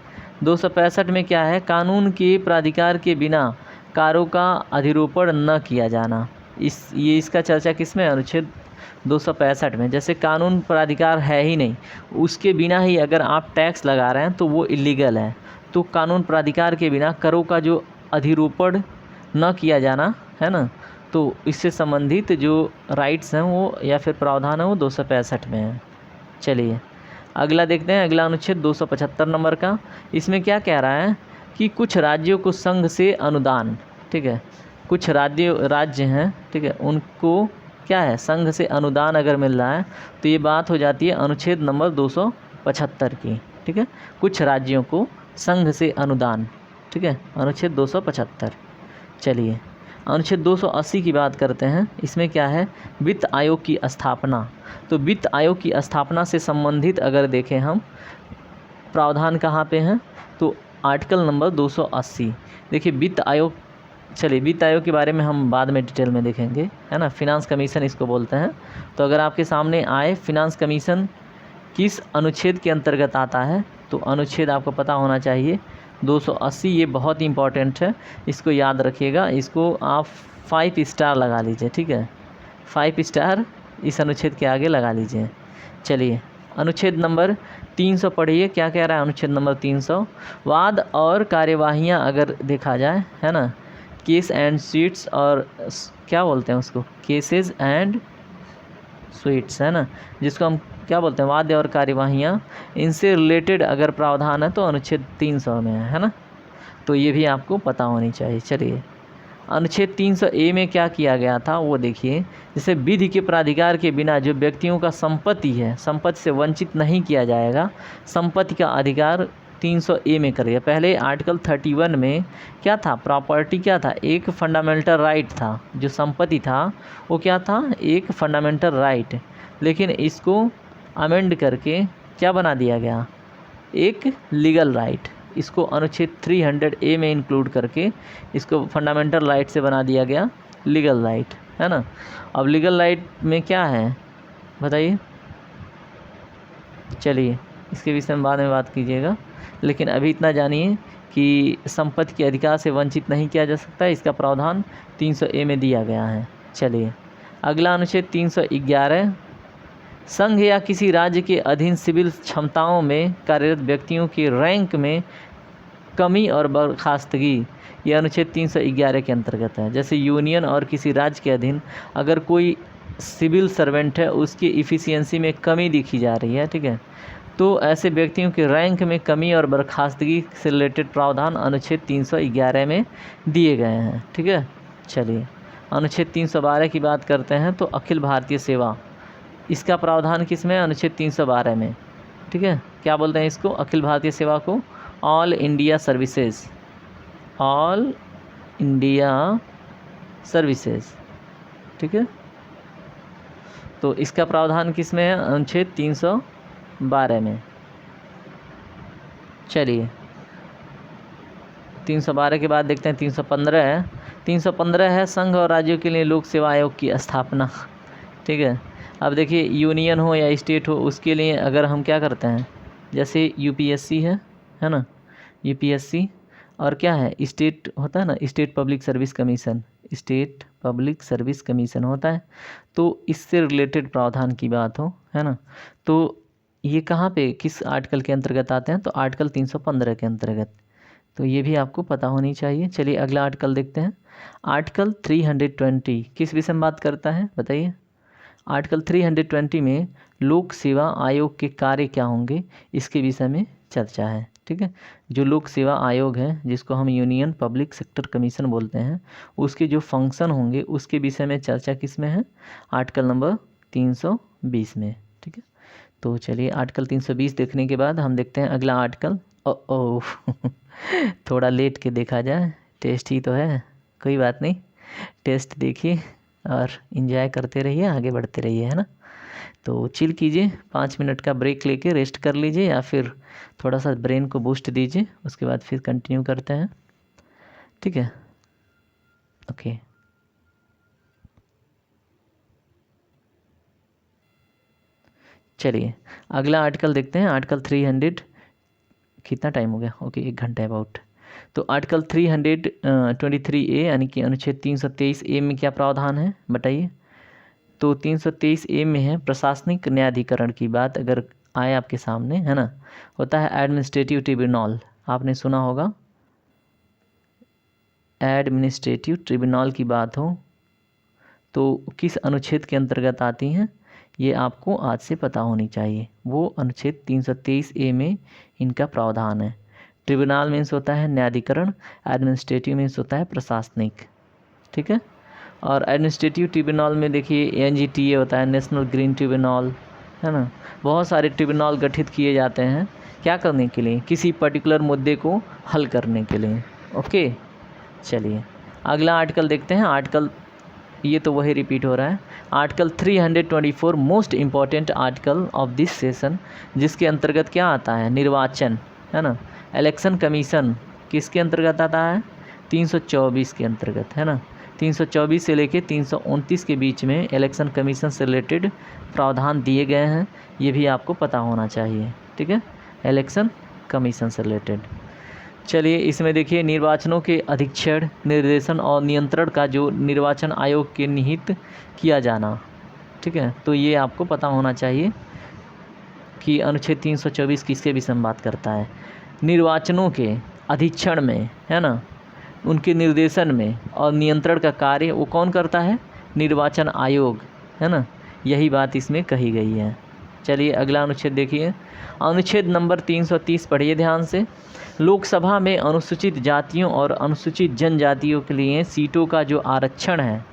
265 में क्या है, कानून के प्राधिकार के बिना कारों का अधिरोपण न किया जाना। इसका चर्चा किस में, अनुच्छेद 265 में। जैसे कानून प्राधिकार है ही नहीं, उसके बिना ही अगर आप टैक्स लगा रहे हैं तो वो इलीगल है। तो कानून प्राधिकार के बिना करों का जो अधिरोपण न किया जाना है ना, तो इससे संबंधित जो राइट्स हैं वो या फिर प्रावधान है वो 265 में है। चलिए अगला देखते हैं, अगला अनुच्छेद 275 नंबर का। इसमें क्या कह रहा है कि कुछ राज्यों को संघ से अनुदान, ठीक है, कुछ राज्य हैं, ठीक है, उनको क्या है, संघ से अनुदान अगर मिल रहा है तो ये बात हो जाती है अनुच्छेद नंबर 275 की, ठीक है। कुछ राज्यों को संघ से अनुदान, ठीक है, अनुच्छेद 275। चलिए अनुच्छेद 280 की बात करते हैं। इसमें क्या है, वित्त आयोग की स्थापना। तो वित्त आयोग की स्थापना से संबंधित अगर देखें हम प्रावधान कहाँ पे हैं, तो आर्टिकल नंबर 280। देखिए वित्त आयोग चलिए वित्त आयोग के बारे में हम बाद में डिटेल में देखेंगे, है ना। फिनांस कमीशन इसको बोलते हैं। तो अगर आपके सामने आए फिनांस कमीशन किस अनुच्छेद के अंतर्गत आता है, तो अनुच्छेद आपको पता होना चाहिए 280। ये बहुत इंपॉर्टेंट है, इसको याद रखिएगा। इसको आप 5 स्टार लगा लीजिए, ठीक है। 5 स्टार इस अनुच्छेद के आगे लगा लीजिए। चलिए अनुच्छेद नंबर 300 पढ़िए, क्या कह रहा है अनुच्छेद नंबर 300। वाद और कार्यवाहियाँ अगर देखा जाए, है ना, केस एंड स्वीट्स, और क्या बोलते हैं उसको, केसेस एंड स्वीट्स, है ना, जिसको हम क्या बोलते हैं, वाद्य और कार्यवाहियाँ, इनसे रिलेटेड अगर प्रावधान है तो अनुच्छेद 300 में है ना। तो ये भी आपको पता होनी चाहिए। चलिए अनुच्छेद 300A में क्या किया गया था वो देखिए। जैसे विधि के प्राधिकार के बिना जो व्यक्तियों का संपत्ति है, संपत्ति से वंचित नहीं किया जाएगा, संपत्ति का अधिकार 300A में करेगा। पहले आर्टिकल 31 में क्या था, प्रॉपर्टी क्या था, एक फंडामेंटल राइट था। जो संपत्ति था वो क्या था, एक फंडामेंटल राइट। लेकिन इसको अमेंड करके क्या बना दिया गया, एक लीगल राइट। इसको अनुच्छेद 300A में इंक्लूड करके इसको फंडामेंटल राइट से बना दिया गया लीगल राइट, है ना। अब लीगल राइट में क्या है बताइए। चलिए इसके विषय में बाद में बात कीजिएगा, लेकिन अभी इतना जानिए कि संपत्ति के अधिकार से वंचित नहीं किया जा सकता, इसका प्रावधान 300A में दिया गया है। चलिए अगला अनुच्छेद 311, संघ या किसी राज्य के अधीन सिविल क्षमताओं में कार्यरत व्यक्तियों के रैंक में कमी और बर्खास्तगी, यह अनुच्छेद 311 के अंतर्गत है। जैसे यूनियन और किसी राज्य के अधीन अगर कोई सिविल सर्वेंट है, उसकी इफ़िशियंसी में कमी दिखी जा रही है, ठीक है, तो ऐसे व्यक्तियों के रैंक में कमी और बर्खास्तगी से रिलेटेड प्रावधान अनुच्छेद 311 में दिए गए हैं, ठीक है। चलिए अनुच्छेद 312 की बात करते हैं, तो अखिल भारतीय सेवा, इसका प्रावधान किस में, अनुच्छेद 312 में, ठीक है। क्या बोलते हैं इसको, अखिल भारतीय सेवा को all India services, all India services, ठीक है। तो इसका प्रावधान किस में है, अनुच्छेद 312 में। चलिए 312 के बाद देखते हैं 315 है। 315 है संघ और राज्यों के लिए लोक सेवा आयोग की स्थापना, ठीक है। अब देखिए यूनियन हो या स्टेट हो, उसके लिए अगर हम क्या करते हैं, जैसे यूपीएससी है ना, यूपीएससी, और क्या है, स्टेट होता है ना, state public service commission, state public service commission होता है। तो इससे रिलेटेड प्रावधान की बात हो, है ना, तो ये कहाँ पे किस आर्टिकल के अंतर्गत आते हैं, तो आर्टिकल 315 के अंतर्गत। तो ये भी आपको पता होनी चाहिए। चलिए अगला आर्टिकल देखते हैं। आर्टिकल 320 किस विषय में बात करता है बताइए। आर्टिकल 320 में लोक सेवा आयोग के कार्य क्या होंगे, इसके विषय में चर्चा है, ठीक है। जो लोक सेवा आयोग है, जिसको हम यूनियन पब्लिक सेक्टर कमीशन बोलते हैं, उसके जो फंक्शन होंगे उसके विषय में चर्चा किस में है, आर्टिकल नंबर 320 में, ठीक है। तो चलिए आर्टिकल 320 देखने के बाद हम देखते हैं अगला आर्टिकल। ओ थोड़ा लेट के देखा जाए, टेस्ट ही तो है, कोई बात नहीं, टेस्ट देखिए और इन्जॉय करते रहिए, आगे बढ़ते रहिए, है ना। तो चिल कीजिए, 5 मिनट का ब्रेक लेके रेस्ट कर लीजिए, या फिर थोड़ा सा ब्रेन को बूस्ट दीजिए, उसके बाद फिर कंटिन्यू करते हैं, ठीक है। ओके चलिए अगला आर्टिकल देखते हैं। आर्टिकल 300, कितना टाइम हो गया, ओके 1 घंटा अबाउट। तो आर्टिकल 323A यानी कि अनुच्छेद 323A में क्या प्रावधान है बताइए। तो 323A में है प्रशासनिक न्यायाधिकरण की बात अगर आए आपके सामने, है ना, होता है एडमिनिस्ट्रेटिव ट्रिब्यूनल, आपने सुना होगा, एडमिनिस्ट्रेटिव ट्रिब्यूनल की बात हो तो किस अनुच्छेद के अंतर्गत आती हैं, ये आपको आज से पता होनी चाहिए। वो अनुच्छेद 323A में इनका प्रावधान है। ट्रिब्यूनल मीन्स होता है न्यायाधिकरण, एडमिनिस्ट्रेटिव मीन्स होता है प्रशासनिक, ठीक है। और एडमिनिस्ट्रेटिव ट्रिब्यूनल में देखिए NGTA होता है, नेशनल ग्रीन ट्रिब्यूनल, है ना। बहुत सारे ट्रिब्यूनल गठित किए जाते हैं, क्या करने के लिए, किसी पर्टिकुलर मुद्दे को हल करने के लिए, ओके। चलिए अगला आर्टिकल देखते हैं। आर्टिकल, ये तो वही रिपीट हो रहा है, article 324 most important article of this session, जिसके अंतर्गत क्या आता है, निर्वाचन, है ना। इलेक्शन कमीशन किसके अंतर्गत आता है, 324 के अंतर्गत, है ना। 324 से लेके 329 के बीच में इलेक्शन कमीशन से रिलेटेड प्रावधान दिए गए हैं, ये भी आपको पता होना चाहिए, ठीक है, इलेक्शन कमीशन से रिलेटेड। चलिए इसमें देखिए, निर्वाचनों के अधीक्षण, निर्देशन और नियंत्रण का जो निर्वाचन आयोग के निहित किया जाना, ठीक है, तो ये आपको पता होना चाहिए कि अनुच्छेद 324 किसके विषय में बात करता है। निर्वाचनों के अधीक्षण में, है ना, उनके निर्देशन में और नियंत्रण का कार्य वो कौन करता है, निर्वाचन आयोग, है ना, यही बात इसमें कही गई है। चलिए अगला अनुच्छेद देखिए, अनुच्छेद नंबर 330 पढ़िए ध्यान से। लोकसभा में अनुसूचित जातियों और अनुसूचित जनजातियों के लिए सीटों का जो आरक्षण है,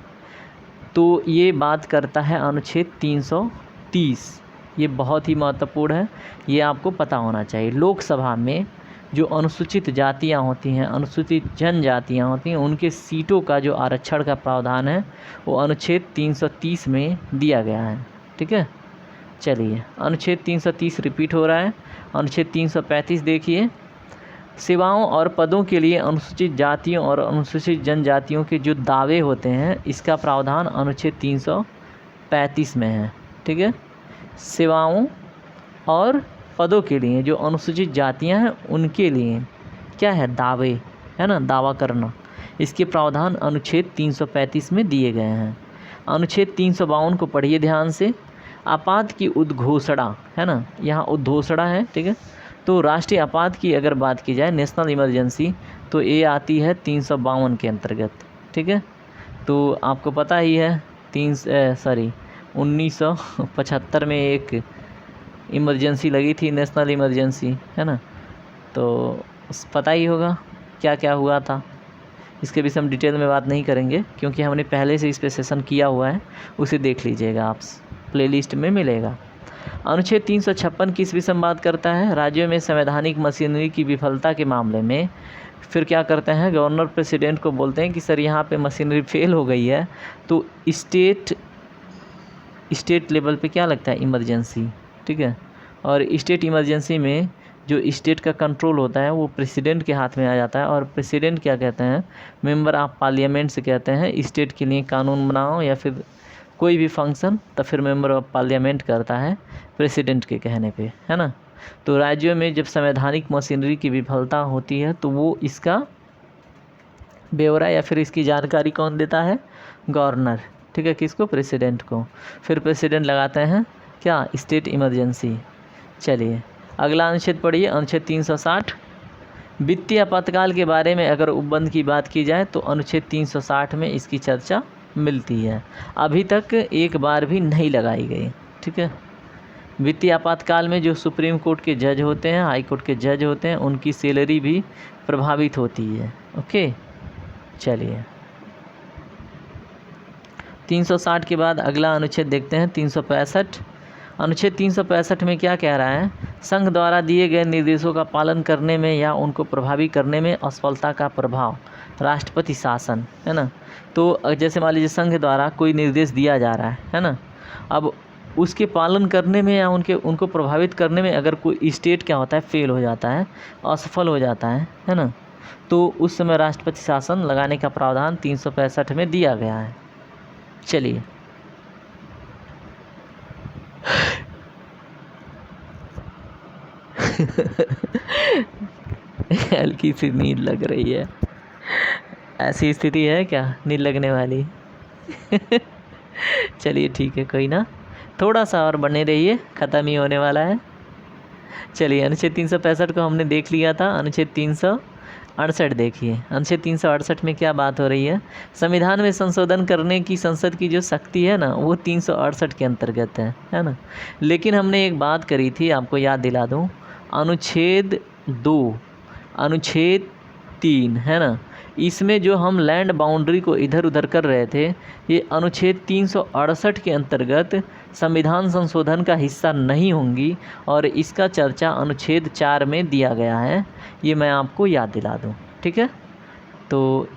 तो ये बात करता है अनुच्छेद 330। ये बहुत ही महत्वपूर्ण है, ये आपको पता होना चाहिए। लोकसभा में जो अनुसूचित जातियां होती हैं, अनुसूचित जनजातियां होती हैं, उनके सीटों का जो आरक्षण का प्रावधान है वो अनुच्छेद 330 में दिया गया है, ठीक है। चलिए अनुच्छेद 330 रिपीट हो रहा है। अनुच्छेद 335 देखिए, सेवाओं और पदों के लिए अनुसूचित जातियों और अनुसूचित जनजातियों के जो दावे होते हैं, इसका प्रावधान अनुच्छेद 335 में है, ठीक है। सेवाओं और पदों के लिए जो अनुसूचित जातियां हैं उनके लिए क्या है, दावे, है ना, दावा करना, इसके प्रावधान अनुच्छेद 335 में दिए गए हैं। अनुच्छेद 352 को पढ़िए ध्यान से। आपात की उद्घोषणा, है ना, यहाँ उद्घोषणा है, ठीक है। तो राष्ट्रीय आपात की अगर बात की जाए, नेशनल इमरजेंसी, तो ये आती है 352 के अंतर्गत, ठीक है। तो आपको पता ही है 1975 में एक इमरजेंसी लगी थी, नेशनल इमरजेंसी, है ना, तो पता ही होगा क्या क्या हुआ था। इसके विषय हम डिटेल में बात नहीं करेंगे क्योंकि हमने पहले से इस पे सेशन किया हुआ है, उसे देख लीजिएगा, आप प्लेलिस्ट में मिलेगा। अनुच्छेद 356 किस विषय में बात करता है, राज्यों में संवैधानिक मशीनरी की विफलता के मामले में फिर क्या करते हैं, गवर्नर प्रेसिडेंट को बोलते हैं कि सर यहाँ पे मशीनरी फेल हो गई है, तो स्टेट लेवल पे क्या लगता है, इमरजेंसी, ठीक है। और स्टेट इमरजेंसी में जो स्टेट का कंट्रोल होता है वो प्रेसिडेंट के हाथ में आ जाता है, और प्रेसिडेंट क्या कहते हैं, मेंबर ऑफ पार्लियामेंट से कहते हैं स्टेट के लिए कानून बनाओ या फिर कोई भी फंक्शन, तो फिर मेंबर ऑफ पार्लियामेंट करता है प्रेसिडेंट के कहने पे, है ना। तो राज्यों में जब संवैधानिक मशीनरी की विफलता होती है तो वो इसका ब्यौरा या फिर इसकी जानकारी कौन देता है, गवर्नर, ठीक है, किसको, प्रेसिडेंट को। फिर प्रेसिडेंट लगाते हैं क्या, स्टेट इमरजेंसी। चलिए अगला अनुच्छेद पढ़िए, अनुच्छेद 360। वित्तीय आपातकाल के बारे में अगर उपबंध की बात की जाए तो अनुच्छेद 360 में इसकी चर्चा मिलती है, अभी तक एक बार भी नहीं लगाई गई, ठीक है। वित्तीय आपातकाल में जो सुप्रीम कोर्ट के जज होते हैं, हाई कोर्ट के जज होते हैं, उनकी सैलरी भी प्रभावित होती है, ओके। चलिए 360 के बाद अगला अनुच्छेद देखते हैं 365। अनुच्छेद 365 में क्या कह रहा है, संघ द्वारा दिए गए निर्देशों का पालन करने में या उनको प्रभावी करने में असफलता का प्रभाव, राष्ट्रपति शासन, है ना। तो जैसे मान लीजिए संघ द्वारा कोई निर्देश दिया जा रहा है ना, अब उसके पालन करने में या उनको प्रभावित करने में अगर कोई स्टेट क्या होता है, फेल हो जाता है, असफल हो जाता है ना, तो उस समय राष्ट्रपति शासन लगाने का प्रावधान 365 में दिया गया है। चलिए हल्की सी नींद लग रही है, ऐसी स्थिति है क्या नींद लगने वाली चलिए ठीक है, कोई ना, थोड़ा सा और बने रहिए, ख़त्म ही होने वाला है। चलिए अनुच्छेद 365 को हमने देख लिया था। अनुच्छेद 368 देखिए, अनुच्छेद 368 में क्या बात हो रही है, संविधान में संशोधन करने की संसद की जो शक्ति है ना, वो 368 के अंतर्गत है ना। लेकिन हमने एक बात करी थी, आपको याद दिला दूँ, अनुच्छेद 2, अनुच्छेद 3, है ना, इसमें जो हम लैंड बाउंड्री को इधर उधर कर रहे थे, ये अनुच्छेद 368 के अंतर्गत संविधान संशोधन का हिस्सा नहीं होंगी, और इसका चर्चा अनुच्छेद 4 में दिया गया है, ये मैं आपको याद दिला दूं, ठीक है। तो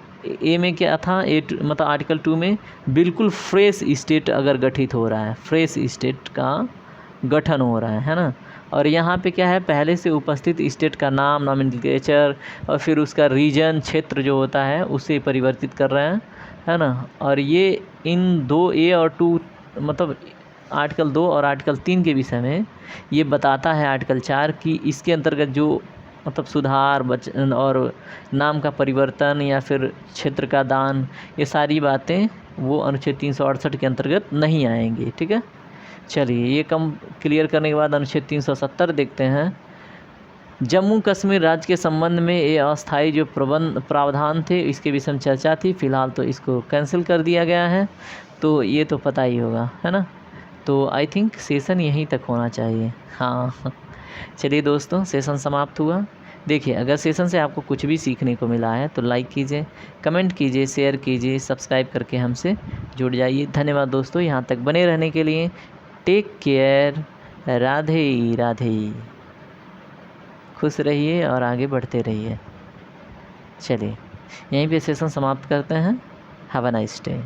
ए में क्या था, मतलब आर्टिकल 2 में बिल्कुल फ्रेश स्टेट अगर गठित हो रहा है, फ्रेश स्टेट का गठन हो रहा है ना, और यहाँ पे क्या है, पहले से उपस्थित स्टेट का नाम, नॉमेनक्लेचर, और फिर उसका रीजन, क्षेत्र जो होता है उसे परिवर्तित कर रहे हैं, है ना। और ये इन 2A और 2 मतलब आर्टिकल 2 और आर्टिकल 3 के विषय में ये बताता है आर्टिकल 4 कि इसके अंतर्गत जो मतलब सुधार और नाम का परिवर्तन या फिर क्षेत्र का दान, ये सारी बातें वो अनुच्छेद 368 के अंतर्गत नहीं आएंगी। ठीक है, चलिए ये कम क्लियर करने के बाद अनुच्छेद 370 देखते हैं। जम्मू कश्मीर राज्य के संबंध में ये अस्थायी जो प्रावधान थे इसके विषय में चर्चा थी, फिलहाल तो इसको कैंसिल कर दिया गया है, तो ये तो पता ही होगा, है ना। तो आई थिंक सेशन यहीं तक होना चाहिए। हाँ चलिए दोस्तों, सेशन समाप्त हुआ। देखिए, अगर सेशन से आपको कुछ भी सीखने को मिला है तो लाइक कीजिए, कमेंट कीजिए, शेयर कीजिए, सब्सक्राइब करके हमसे जुड़ जाइए। धन्यवाद दोस्तों यहाँ तक बने रहने के लिए। टेक केयर, राधे राधे, खुश रहिए और आगे बढ़ते रहिए। चलिए यहीं पे सेशन समाप्त करते हैं। Have a nice day.